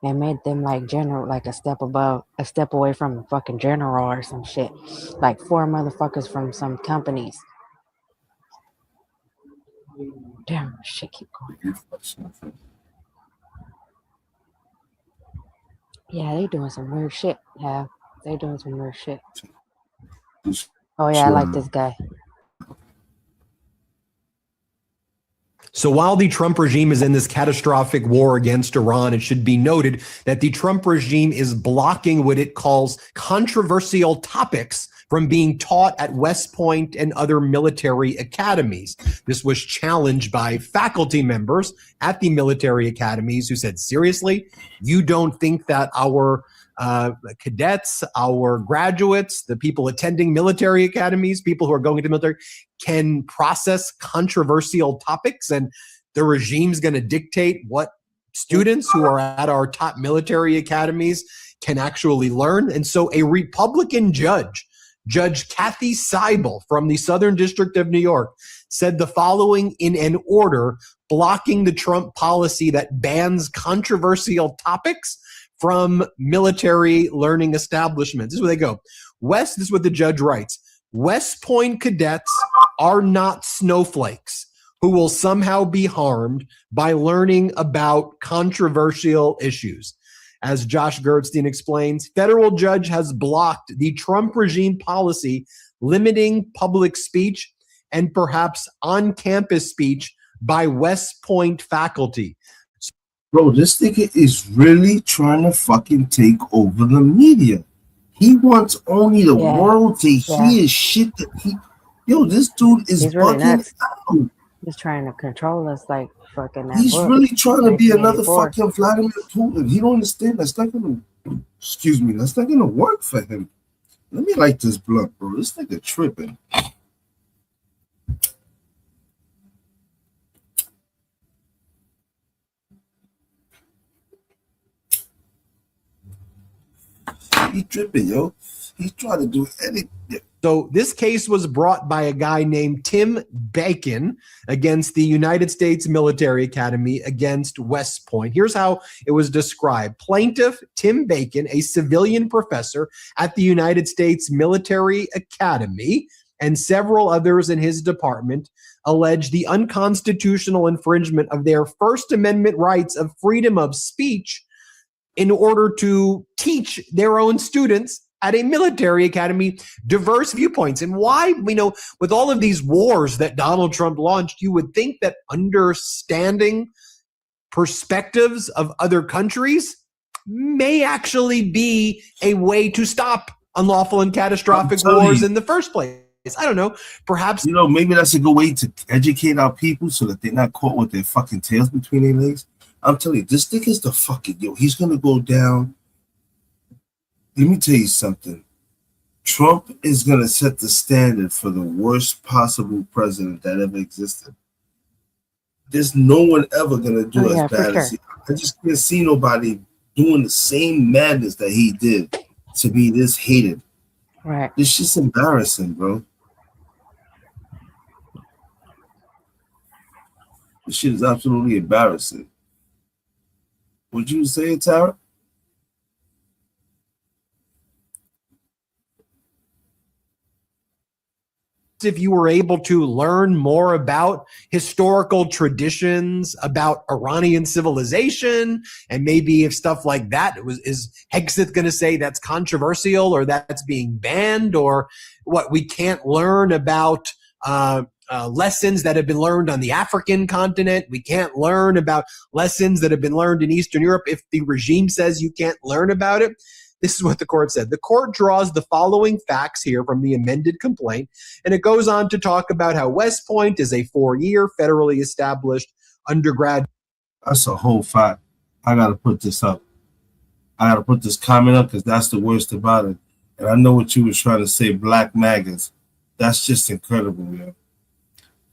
And made them like general, like a step away from fucking general or some shit. Like 4 motherfuckers from some companies. Damn, shit keep going. Yeah, they doing some weird shit. Yeah, they doing some weird shit. Oh yeah, I like this guy. So while the Trump regime is in this catastrophic war against Iran, it should be noted that the Trump regime is blocking what it calls controversial topics from being taught at West Point and other military academies. This was challenged by faculty members at the military academies who said, seriously, you don't think that our cadets, our graduates, the people attending military academies, people who are going into military, can process controversial topics, and the regime's going to dictate what students who are at our top military academies can actually learn. And so a Republican judge, Judge Kathy Seibel from the Southern District of New York, said the following in an order blocking the Trump policy that bans controversial topics from military learning establishments. This is where they go. This is what the judge writes. West Point cadets are not snowflakes who will somehow be harmed by learning about controversial issues. As Josh Gerstein explains, federal judge has blocked the Trump regime policy limiting public speech and perhaps on-campus speech by West Point faculty. Bro, this nigga is really trying to fucking take over the media. He wants only the world to hear shit that he... Yo, this dude is He's really bugging nuts. out. He's trying to control us like fucking that He's book, really trying to be another 1984. fucking Vladimir Putin. He don't understand. That's not gonna... Excuse me. That's not gonna work for him. Let me light this blunt, bro. This nigga tripping. He tripping, yo. He's trying to do anything. So this case was brought by a guy named Tim Bacon against the United States Military Academy against West Point. Here's how it was described. Plaintiff Tim Bacon, a civilian professor at the United States Military Academy, and several others in his department alleged the unconstitutional infringement of their First Amendment rights of freedom of speech in order to teach their own students at a military academy diverse viewpoints. And why, with all of these wars that Donald Trump launched, you would think that understanding perspectives of other countries may actually be a way to stop unlawful and catastrophic wars in the first place. I don't know. Perhaps, maybe that's a good way to educate our people so that they're not caught with their fucking tails between their legs. I'm telling you, this thing is the fucking, he's going to go down. Let me tell you something. Trump is going to set the standard for the worst possible president that ever existed. There's no one ever going to do as bad as he. I just can't see nobody doing the same madness that he did to be this hated. Right. This shit's embarrassing, bro. This shit is absolutely embarrassing. Would you say it, Tara? if you were able to learn more about historical traditions, about Iranian civilization, and maybe if stuff like that is Hegseth going to say that's controversial or that's being banned, or what we can't learn about lessons that have been learned on the African continent. We can't learn about lessons that have been learned in Eastern Europe if the regime says you can't learn about it. This is what the court said. The court draws the following facts here from the amended complaint, and it goes on to talk about how West Point is a 4-year federally established undergrad. That's a whole fact. I got to put this up. I got to put this comment up because that's the worst about it. And I know what you were trying to say, black maggots. That's just incredible, man.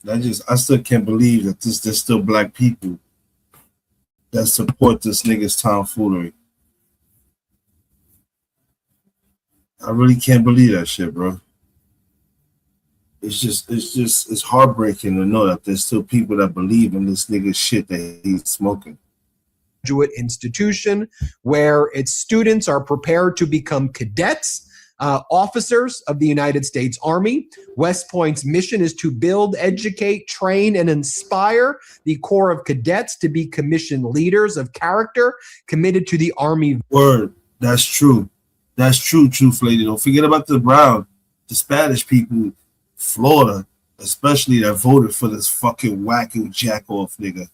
I still can't believe that there's still black people that support this nigga's tomfoolery. I really can't believe that shit, bro. It's heartbreaking to know that there's still people that believe in this nigga shit that he's smoking. Graduate institution where its students are prepared to become cadets, officers of the United States Army. West Point's mission is to build, educate, train, and inspire the Corps of Cadets to be commissioned leaders of character committed to the Army. Word, that's true. That's true, truth lady. Don't forget about the brown, the Spanish people, Florida, especially that voted for this fucking wacko jack off nigga.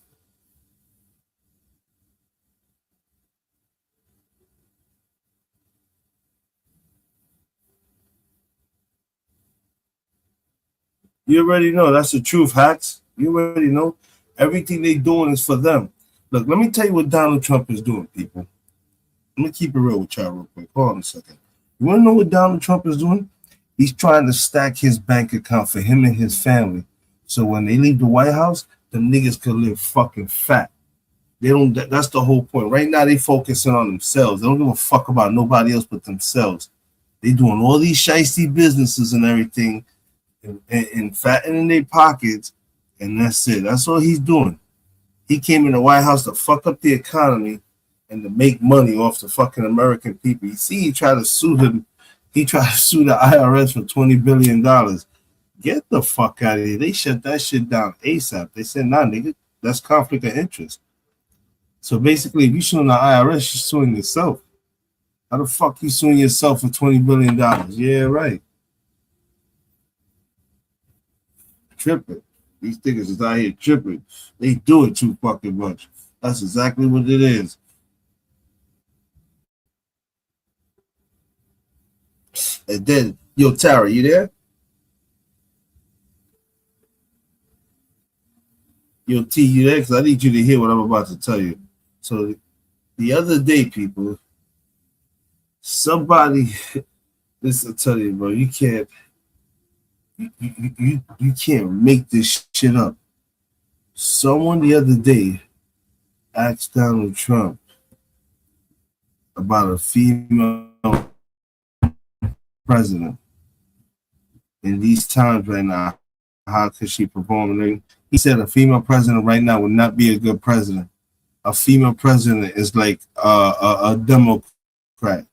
You already know. That's the truth, Hacks. You already know. Everything they doing is for them. Look, let me tell you what Donald Trump is doing, people. Let me keep it real with y'all real quick. Hold on a second. You want to know what Donald Trump is doing? He's trying to stack his bank account for him and his family. So when they leave the White House, the niggas could live fucking fat. They don't. That's the whole point. Right now, they focusing on themselves. They don't give a fuck about nobody else but themselves. They doing all these shiesty businesses and everything and fattening their pockets, and that's it. That's all he's doing. He came in the White House to fuck up the economy and to make money off the fucking American people. You see, he tried to sue him. He tried to sue the IRS for $20 billion. Get the fuck out of here. They shut that shit down ASAP. They said, nah, nigga, that's conflict of interest. So basically, if you're suing the IRS, you're suing yourself. How the fuck you suing yourself for $20 billion? Yeah, right. Tripping. These niggas is out here tripping. They do it too fucking much. That's exactly what it is. And then, yo, Tara, you there? Yo, T, you there? Because I need you to hear what I'm about to tell you. So, the other day, people, somebody, this will tell you, bro, you can't, you can't make this shit up. Someone the other day asked Donald Trump about a female president in these times right now. How could she perform? He said a female president right now would not be a good president. A female president is like a Democrat.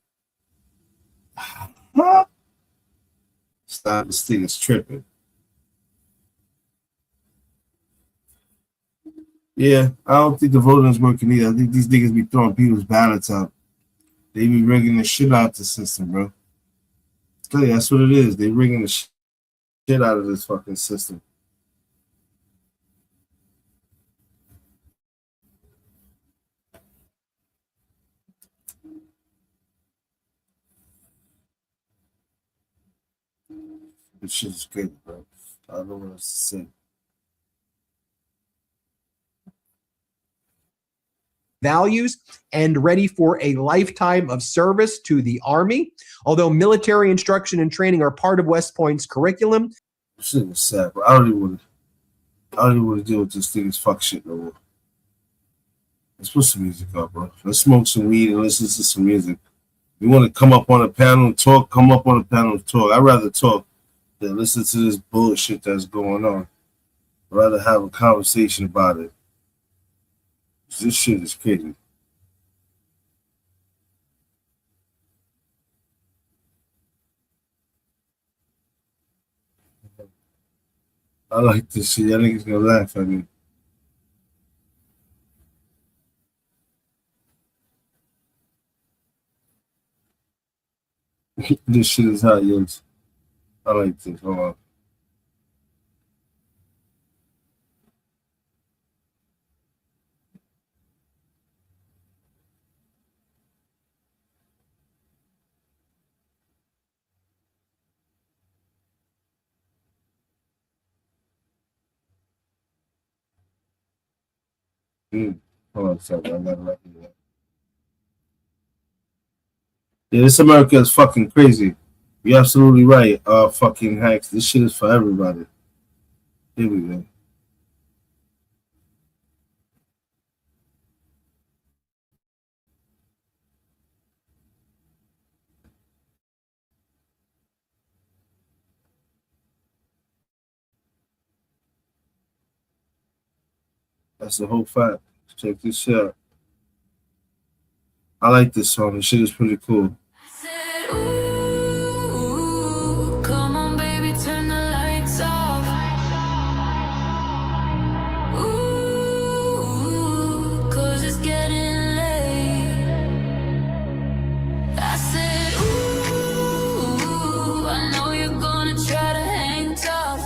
Stop, this thing is tripping. Yeah, I don't think the voting is working either. I think these niggas be throwing people's ballots out. They be rigging the shit out the system, bro. Tell you, that's what it is. They rigging the shit out of this fucking system. This shit is crazy, bro. I don't know what else to say. Values and ready for a lifetime of service to the Army. Although military instruction and training are part of West Point's curriculum. This shit is sad, bro. I don't even want to deal with this thing's fuck shit no more. Let's put some music up, bro. Let's smoke some weed and listen to some music. You want to come up on a panel and talk? Come up on a panel and talk. I'd rather talk than listen to this bullshit that's going on. I'd rather have a conversation about it. This shit is crazy. I like this shit. Y'all niggas gonna laugh at me. This shit is hot, yos. I like this. Hold on. Hold on a second. I gotta write it. Yeah, this America is fucking crazy. You're absolutely right. Fucking hacks. This shit is for everybody. Here we go. That's the whole fact. Check this shit out. I like this song. This shit is pretty cool. Ooh, come on, baby, turn the lights off. Ooh, 'cause it's getting late. I said, ooh, I know you're gonna try to hang tough.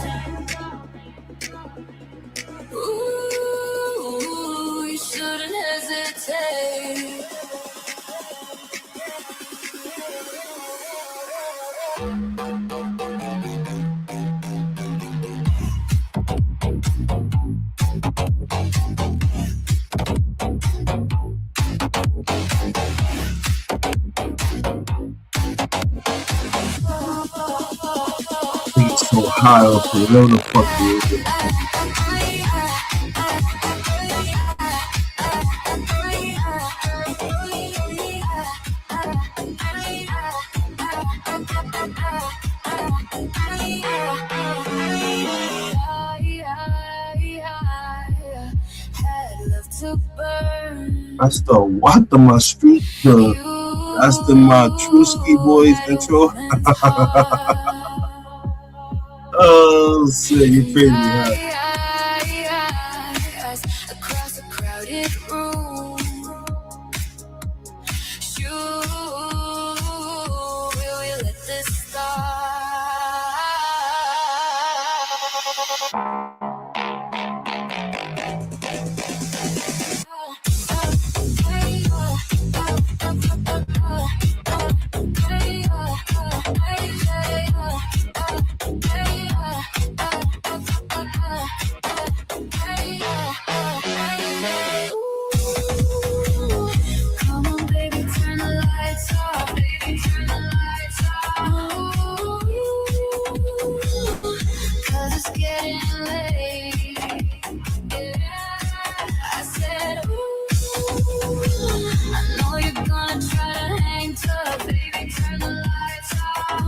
Ooh, you shouldn't hesitate. It's so high up here. Whatever the fuck it is. That's the what the my street that's the my Trusky Boys intro. Oh shit, you crazy, huh? Across a crowded room, will we let this Come on, baby, turn the lights off. Baby, turn the lights off. 'Cause it's getting late. Yeah. I said, ooh, I know you're gonna try to hang tough. Baby, turn the lights off.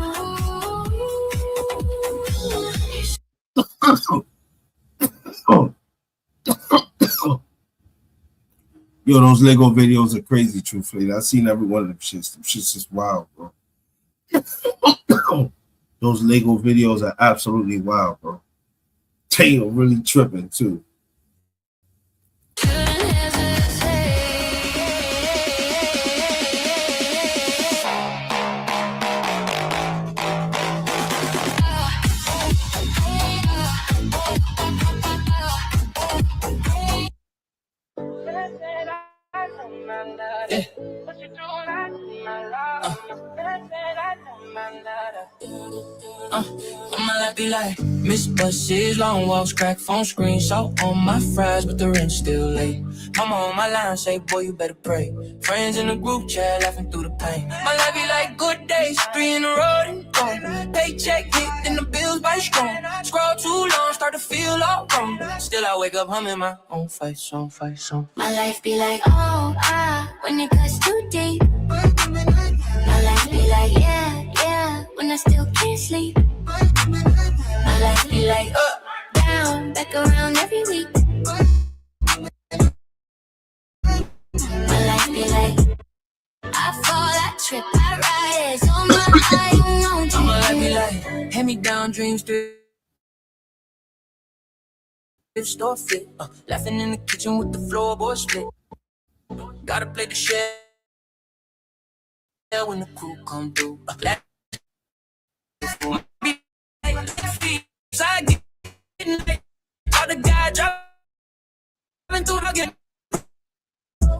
Yo, those Lego videos are crazy, truthfully. I've seen every one of them shits. Them shit's just wild, bro. Those Lego videos are absolutely wild, bro. Taylor really tripping, too. I'ma let be like Miss Buses, long walks, crack phone screen, salt on my fries, but the rent's still late. Mama on my line say, boy, you better pray. Friends in the group chat laughing through the pain. My life be like good days, 3 in a row and go. Paycheck hit, then the bills by strong. Scroll too long, start to feel all wrong. Still I wake up humming my own fight song, fight song. My life be like, oh, when it cuts too deep. My life be like, yeah, when I still can't sleep. My life be like, up, down, back around every week. My life be like, I fall, I trip, I ride, it's on my eye, you know. My life be like, hand me down dreams thrift store fit. Laughing in the kitchen with the floorboard split. Gotta play the shell when the crew come through.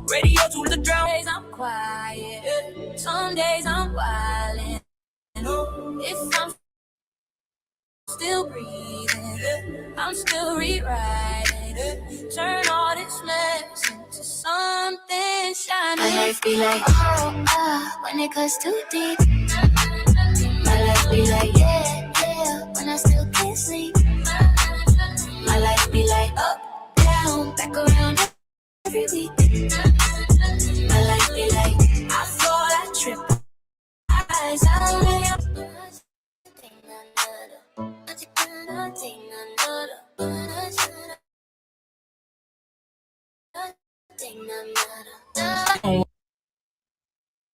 Radio to the drown. Days I'm quiet, some days I'm wildin'. If I'm still breathing, I'm still rewriting. Turn all this mess into something shiny. My life be like, oh, when it cuts too deep. My life be like, yeah, when I still can't sleep. My life be like, up, down, back around every week. My life be like, I fall, I trip, eyes out.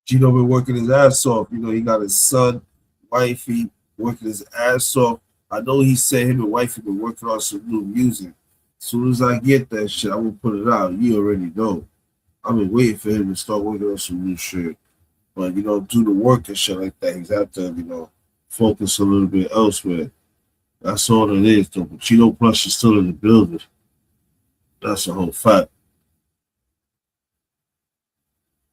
Gino been working his ass off. You know, he got his son, wifey, working his ass off. I know he said him and wifey been working on some new music. As soon as I get that shit, I will put it out. You already know. I've been waiting for him to start working on some new shit. But, you know, do the work and shit like that. He's have to, you know, focus a little bit elsewhere. That's all it is, though. But Gino Plush is still in the building. That's a whole fact.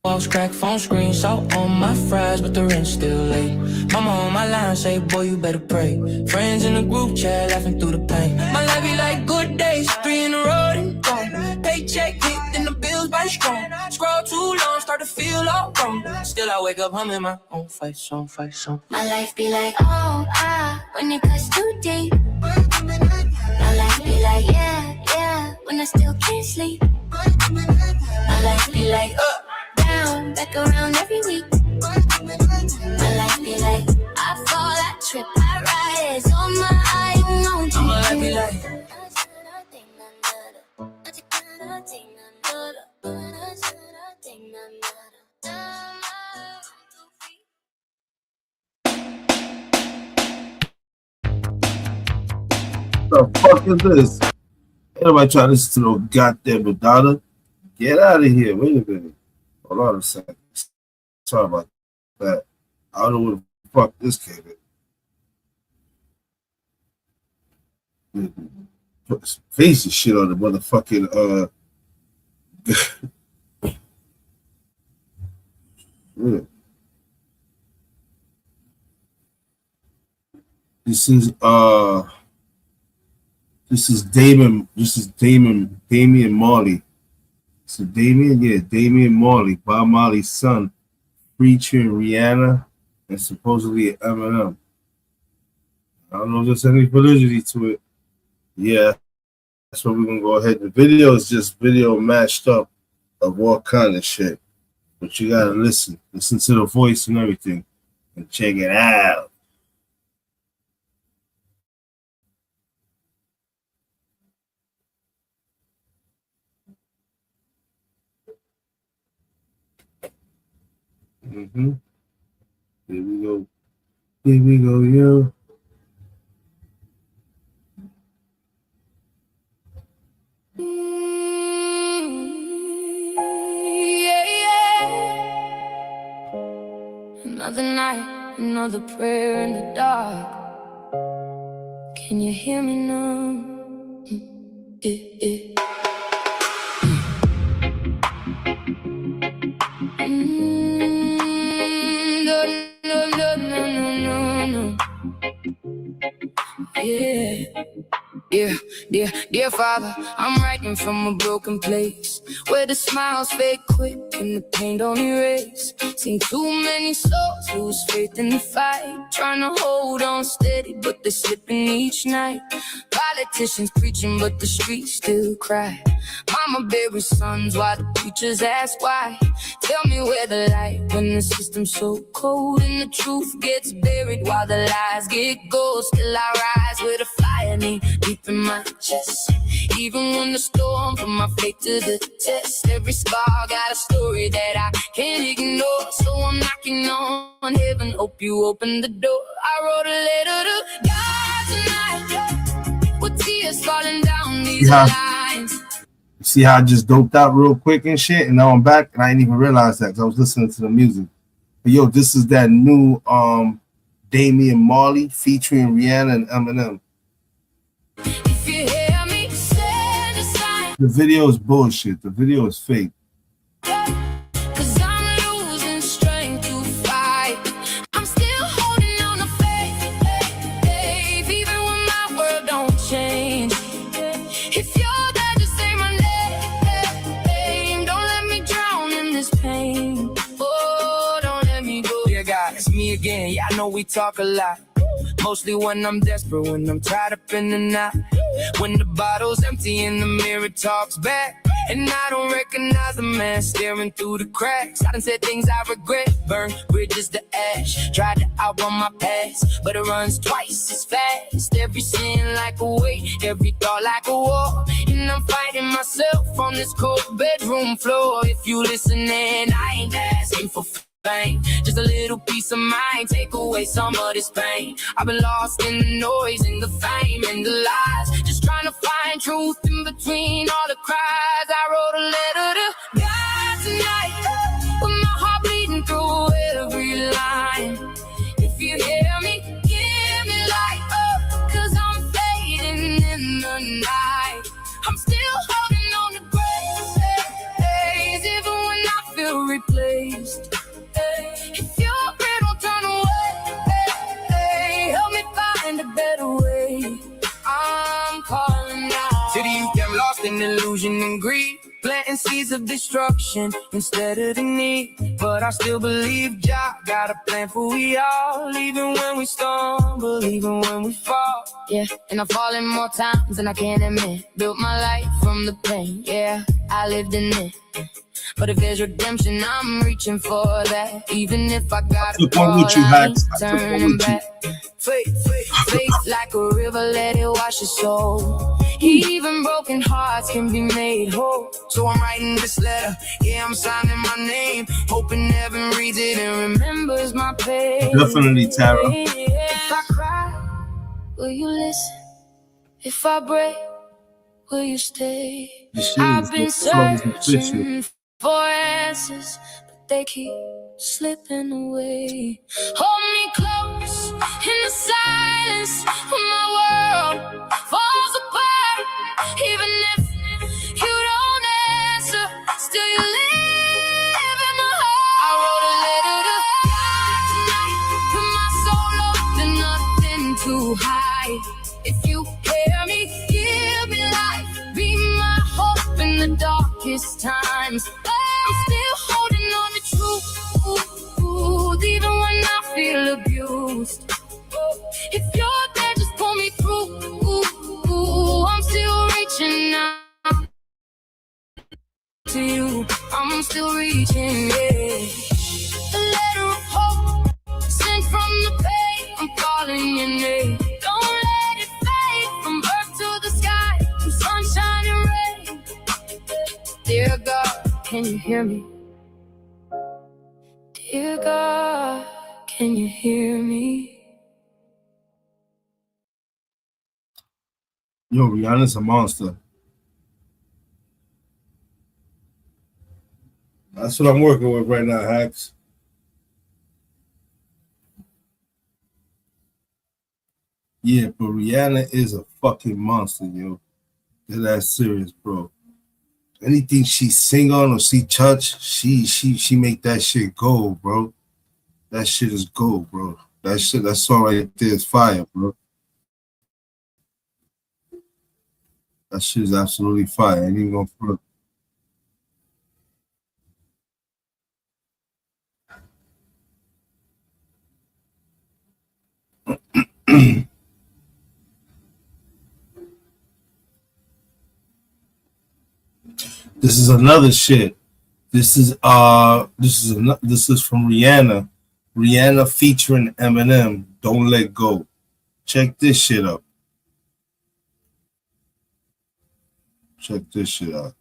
Walls crack phone screen, salt on my fries, but the rent's still late. Mama on my line say, boy, you better pray. Friends in the group chat laughing through the pain. My life be like good days, 3 in a row and gone. Paycheck hit, then the bills bite strong. Scroll too long, start to feel all wrong. Still I wake up humming my own fight song. My life be like, oh, when it cuts too deep. My life be like, yeah, when I still can't sleep. My life be like, down, back around every week. My life be like, I fall, I trip, I rise on my eye, no. My life be like, the fuck is this? Everybody trying to listen to no goddamn Madonna. Get out of here. Wait a minute. Hold on a second. Sorry about that. I don't know where the fuck this came in. Put some face and shit on the motherfucking yeah. This is Damian Marley. So Damian Marley, Bob Marley's son, featuring Rihanna and supposedly Eminem. I don't know if there's any validity to it. Yeah, that's what we're gonna go ahead. The video is just video mashed up of all kind of shit. But you gotta listen to the voice and everything, and check it out. Here we go, yo. Another night, another prayer in the dark. Can you hear me now? No. Dear Father, I'm writing from a broken place where the smiles fade quick and the pain don't erase. Seen too many souls lose faith in the fight, trying to hold on steady, but they're slipping each night. Politicians preaching, but the streets still cry. Mama buries sons while the preachers ask why. Tell me where the light when the system's so cold and the truth gets buried while the lies get gold. Still I rise with a fire deep in my chest. Even when the storm from my faith to the test, every scar got a story that I can't ignore. So I'm knocking on heaven, hope you open the door. I wrote a letter to God tonight with tears falling down these lines. See how I just doped out real quick and shit, and now I'm back, and I didn't even realize that because I was listening to the music. But yo, this is that new Damian Marley featuring Rihanna and Eminem. If you hear me, send a sign. The video is bullshit. The video is fake. Cause I'm losing strength to fight. I'm still holding on to faith, even when my world don't change. If you're there, just say my name. Don't let me drown in this pain. Oh, don't let me go. dear God, it's me again. Yeah, I know we talk a lot. Mostly when I'm desperate, when I'm tied up in the knot. When the bottle's empty and the mirror talks back. And I don't recognize the man staring through the cracks. I done said things I regret, burned bridges to ash. Tried to outrun my past, but it runs twice as fast. Every sin like a weight, every thought like a war. And I'm fighting myself on this cold bedroom floor. If you listening, I ain't asking for fame, just a little piece of mind, take away some of this pain. I've been lost in the noise, in the fame, and the lies, just trying to find truth in between all the cries. I wrote a letter to God tonight, with my heart bleeding through every line. If you hear me, give me light up, cause I'm fading in the night. I'm still holding on to grace, even when I feel replaced. If you're afraid, don't turn away. Help me find a better way. I'm calling out to the youth that lost in illusion and greed, planting seeds of destruction instead of the need. But I still believe Jah got a plan for we all, even when we stumble, even when we fall. Yeah, and I've fallen more times than I can admit. Built my life from the pain. Yeah, I lived in it. But if there's redemption, I'm reaching for that. Even if I gotta fall, I ain't turning back. Faith like a river, let it wash your soul. Even broken hearts can be made whole. So I'm writing this letter, yeah, I'm signing my name, hoping heaven reads it and remembers my pain. Definitely, Tara. If I cry, will you listen? If I break, will you stay? I've been searching for answers, but they keep slipping away. Hold me close in the silence when my world falls apart. Even if you don't answer, still you live in my heart. I wrote a letter to God tonight, put my soul open, nothing too high. If you hear me, give me life, be my hope in the darkest times. I'm still holding on to truth, even when I feel abused. If you're there, just pull me through. I'm still reaching out to you. I'm still reaching, yeah. A letter of hope sent from the pain. I'm calling your name. Don't let it fade from earth to the sky, from sunshine and rain. Dear God, can you hear me? Dear God, can you hear me? Yo, Rihanna's a monster. That's what I'm working with right now, Hacks. Yeah, but Rihanna is a fucking monster, yo. That's serious, bro. Anything she sing on or she touch, she make that shit gold, bro. That shit is gold, bro. That song right there is fire, bro. That shit is absolutely fire. I ain't even gonna front. This is another shit. This is from Rihanna. Rihanna featuring Eminem. Don't Let Go. Check this shit out. Check this shit out.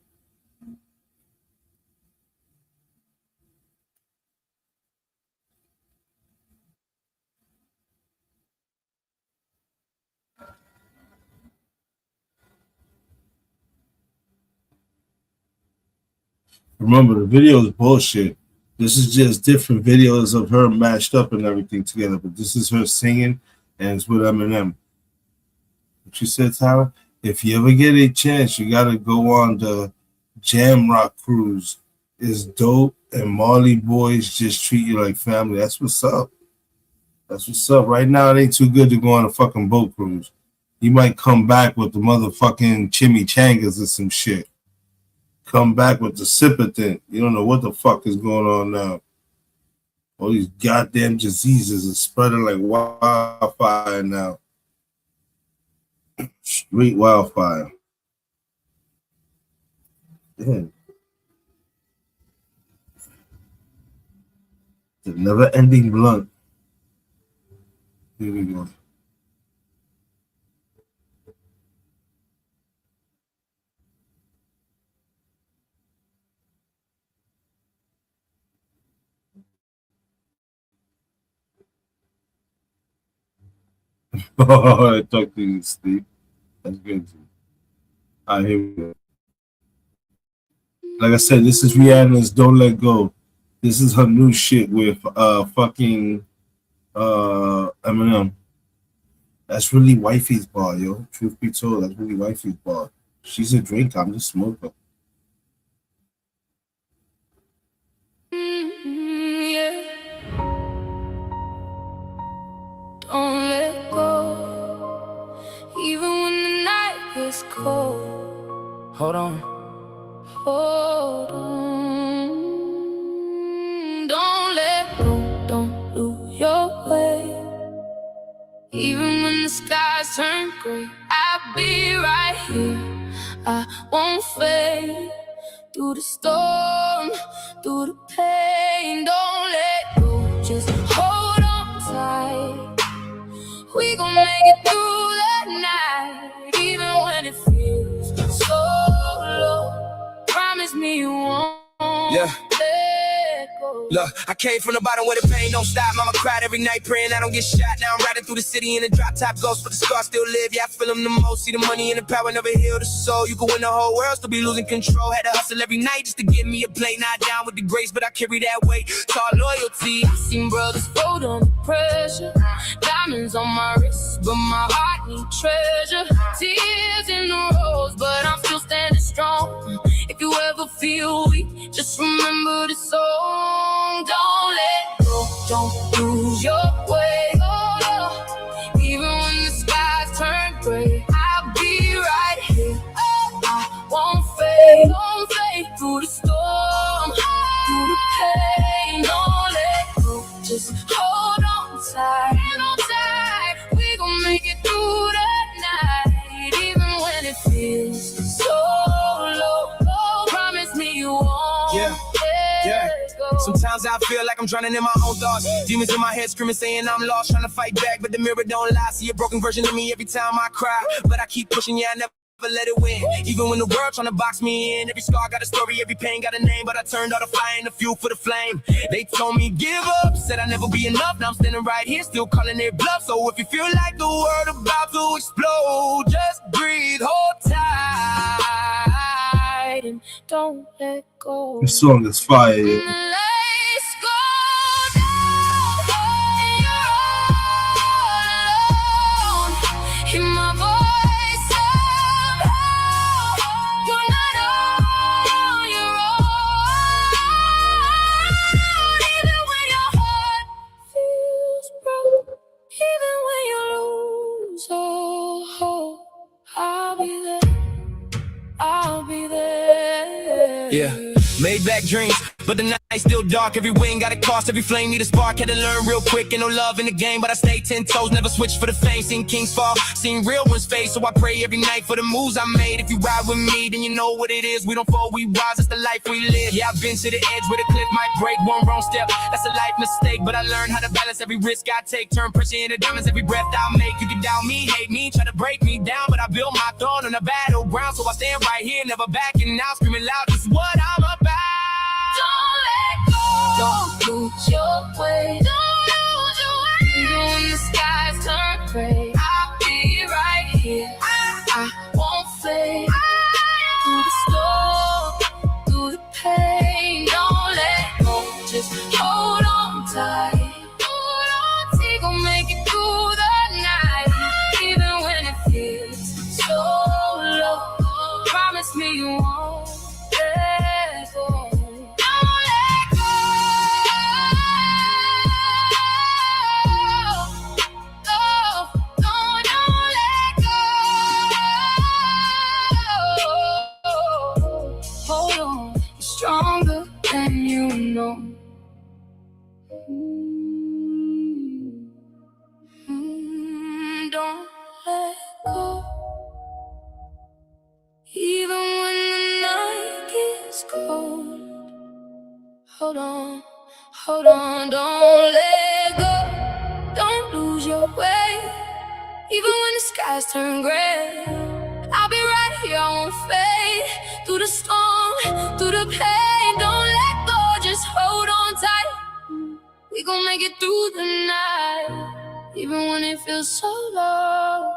Remember, the video is bullshit. This is just different videos of her mashed up and everything together. But this is her singing, and it's with Eminem. What you said, Tyler? If you ever get a chance, you got to go on the Jam Rock cruise. It's dope, and Marley Boys just treat you like family. That's what's up. That's what's up. Right now, it ain't too good to go on a fucking boat cruise. You might come back with the motherfucking chimichangas or some shit. Come back with the sipper thing. You don't know what the fuck is going on now. All these goddamn diseases are spreading like wildfire now. Straight wildfire. Damn. The never-ending blunt. Here we go. I talk to you, Steve. That's good. All right, here we go. Like I said, this is Rihanna's "Don't Let Go." This is her new shit with fucking Eminem. That's really wifey's bar, yo. Truth be told, that's really wifey's bar. She's a drinker. I'm just smoker. Yeah. Don't let go, even when the night gets cold. Hold on. Hold on. Don't let go, don't lose your way. Even when the skies turn gray, I'll be right here. I won't fade through the storm, through the pain. Don't let go, just hold on tight. We gon' make it through the night, even when it feels so low. Promise me you won't let go. Look, I came from the bottom where the pain don't stop. Mama cried every night praying I don't get shot. Now I'm riding through the city in a drop top ghost, but the scars still live. Yeah, I feel them the most. See the money and the power never heal the soul. You can win the whole world, still be losing control. Had to hustle every night just to get me a plate. Not down with the grace, but I carry that weight. Tall loyalty. I seen brothers fold under pressure. Diamonds on my wrist, but my heart need treasure. Tears in the rose, but I'm still standing strong. If you ever feel weak, just remember this song. Don't let go, don't lose your way. Oh, even when the skies turn gray, I'll be right here. I won't fade through the storm, through the pain. Don't let go, just hold on tight. We gon' make it through the night, even when it feels so low. Promise me you won't. Yeah. Sometimes I feel like I'm drowning in my own thoughts. Demons in my head screaming, saying I'm lost, trying to fight back, but the mirror don't lie. See a broken version of me every time I cry, but I keep pushing, yeah, I never let it win. Even when the world trying to box me in, every scar got a story, every pain got a name, but I turned all the fire into fuel for the flame. They told me give up, said I'd never be enough. Now I'm standing right here, still calling their bluff. So if you feel like the world about to explode, just breathe, hold tight, and don't let go. This song is fire, yo. Let's go down, and you're all alone. Hear my voice somehow. You're not on your own. Even when your heart feels broke, even when you lose all hope, I'll be there. I'll be there. Yeah, made back dreams, but the night still dark. Every wing got a cost, every flame need a spark. Had to learn real quick, ain't no love in the game, but I stay 10 toes, never switch for the fame. Seen kings fall, seen real ones fade, so I pray every night for the moves I made. If you ride with me, then you know what it is. We don't fall, we rise, it's the life we live. Yeah, I've been to the edge where the cliff might break. One wrong step, that's a life mistake, but I learned how to balance every risk I take. Turn pressure into diamonds, every breath I make. You can doubt me, hate me, try to break me down, but I built my throne on a battleground, so I stand right here, never backing out, screaming loud, this is what I'm about. Don't let go, don't lose your way. Don't lose your way. Even when the skies turn gray, I'll be right here. I won't fade through the storm, through the pain. Don't let go, just hold on tight. Hold on, we gon' make it through the night, even when it feels so low. Promise me you won't let go. Stronger than you know. Don't let go. Even when the night gets ice cold. Hold on, don't let go. Don't lose your way. Even when the skies turn gray, I'll be right here, I won't fade. Through the storm, through the pain, don't let go, just hold on tight. We gon' make it through the night, even when it feels so low.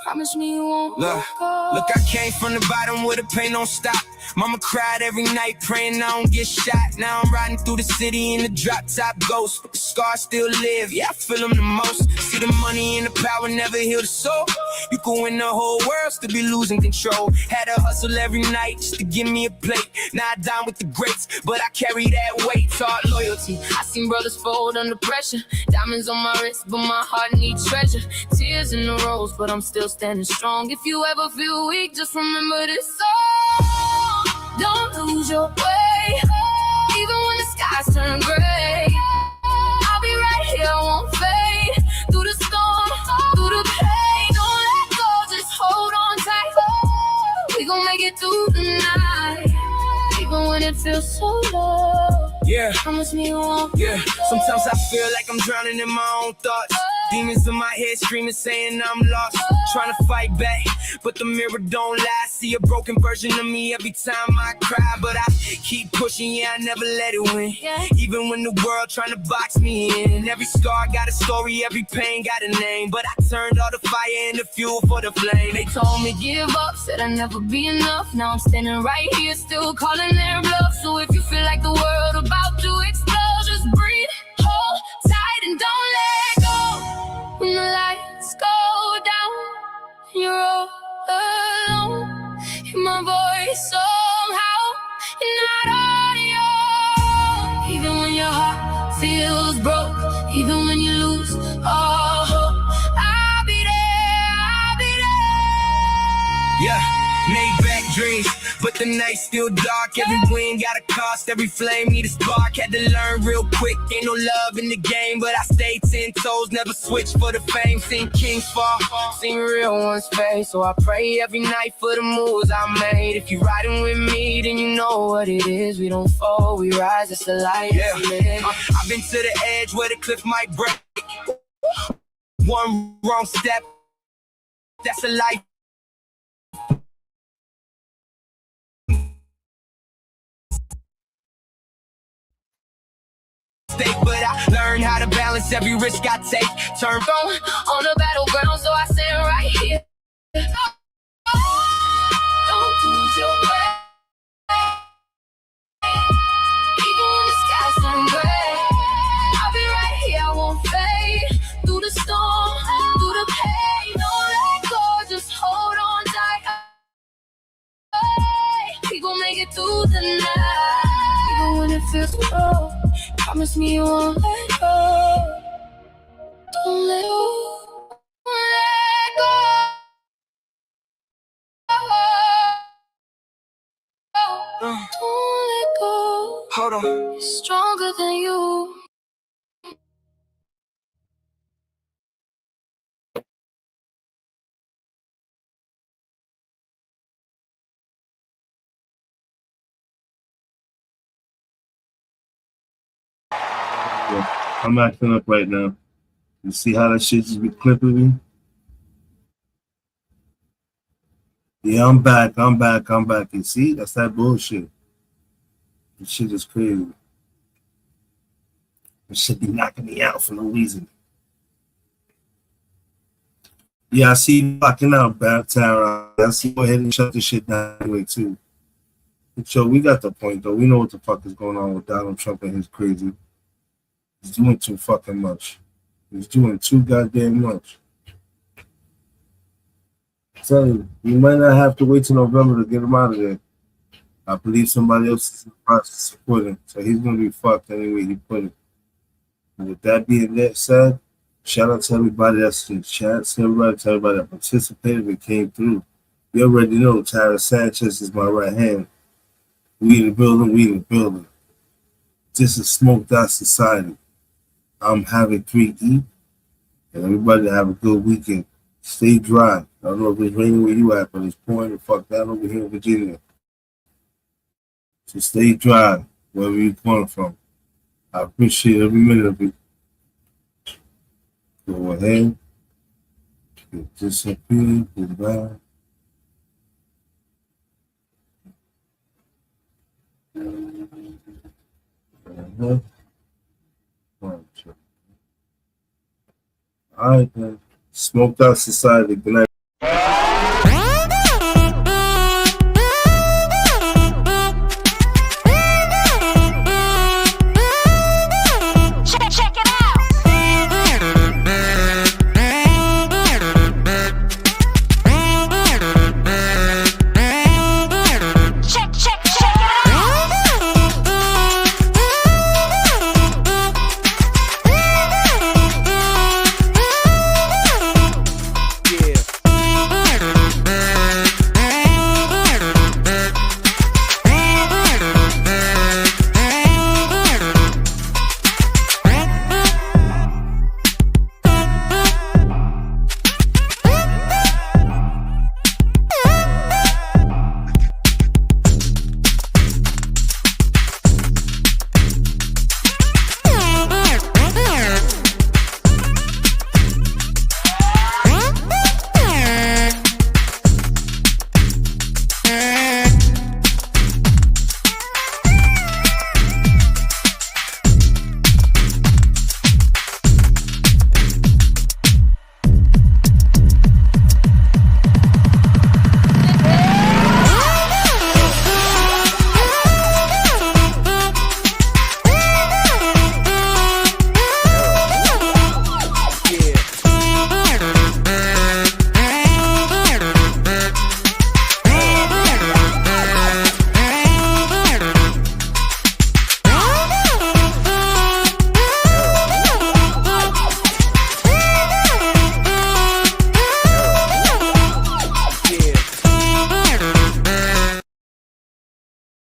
Promise me you won't let go. Look, I came from the bottom where the pain don't stop. Mama cried every night praying I don't get shot. Now I'm riding through the city in the drop top ghost, but the scars still live, yeah, I feel them the most. See the money and the power never heal the soul. You can win the whole world, still be losing control. Had to hustle every night just to give me a plate. Now I dine with the greats, but I carry that weight. Taught loyalty, I seen brothers fold under pressure. Diamonds on my wrist, but my heart needs treasure. Tears in the rose, but I'm still standing strong. If you ever feel weak, just remember this song. Don't lose your way, even when the skies turn gray. I'll be right here, I won't fade. Through the storm, through the pain, don't let go, just hold on tight. We gon' make it through the night, even when it feels so low. Yeah, promise me you won't. Yeah, sometimes I feel like I'm drowning in my own thoughts. Demons in my head screaming, saying I'm lost. Trying to fight back, but the mirror don't lie. See a broken version of me every time I cry, but I keep pushing, yeah, I never let it win. Even when the world trying to box me in. Every scar got a story, every pain got a name, but I turned all the fire into fuel for the flame. They told me give up, said I'd never be enough. Now I'm standing right here, still calling their bluff. So if you feel like the world about to explode, just breathe, hold tight and don't let go. When the lights go down, you're all alone. Hear my voice somehow, you're not on your own. Even when your heart feels broke, even when you lose all hope, I'll be there, I'll be there. Yeah. Made back dreams, but the night's still dark. Every win got a cost, every flame need a spark. Had to learn real quick, ain't no love in the game, but I stayed 10 toes, never switched for the fame. Seen kings fall, seen real ones fade. So I pray every night for the moves I made. If you riding with me, then you know what it is. We don't fall, we rise, it's the life. Yeah. I've been to the edge where the cliff might break. One wrong step, that's a life. But I learned how to balance every risk I take. Turn phone on the battleground, so I stand right here. Don't lose your way. Even when the skies turn gray, I'll be right here, I won't fade. Through the storm, through the pain, don't let go, just hold on tight. We gon' make it through the night, even when it feels low. Promise me you won't let go. Don't let go. Let go. Don't let go. Hold on. It's stronger than you. I'm acting up right now. You see how that shit just be clipping me? Yeah, I'm back. You see? That's that bullshit. This shit is crazy. This shit be knocking me out for no reason. Yeah, I see you blocking out, Tara. I see you go ahead and shut this shit down anyway, too. So we got the point, though. We know what the fuck is going on with Donald Trump and his crazy. He's doing too fucking much. He's doing too goddamn much. So you might not have to wait till November to get him out of there. I believe somebody else is in the process of supporting him. So he's gonna be fucked anyway he put it. And with that being said, shout out to everybody that's in the chat, to everybody that participated and came through. You already know Tyra Sanchez is my right hand. We in the building. This is Smoked Out Society. I'm having 3E, and everybody have a good weekend. Stay dry. I don't know if it's raining where you at, but it's pouring the fuck down over here in Virginia. So stay dry wherever you're coming from. I appreciate every minute of it. Go ahead. Disappear. Goodbye. All right, then. Smoked Out Society. Good night.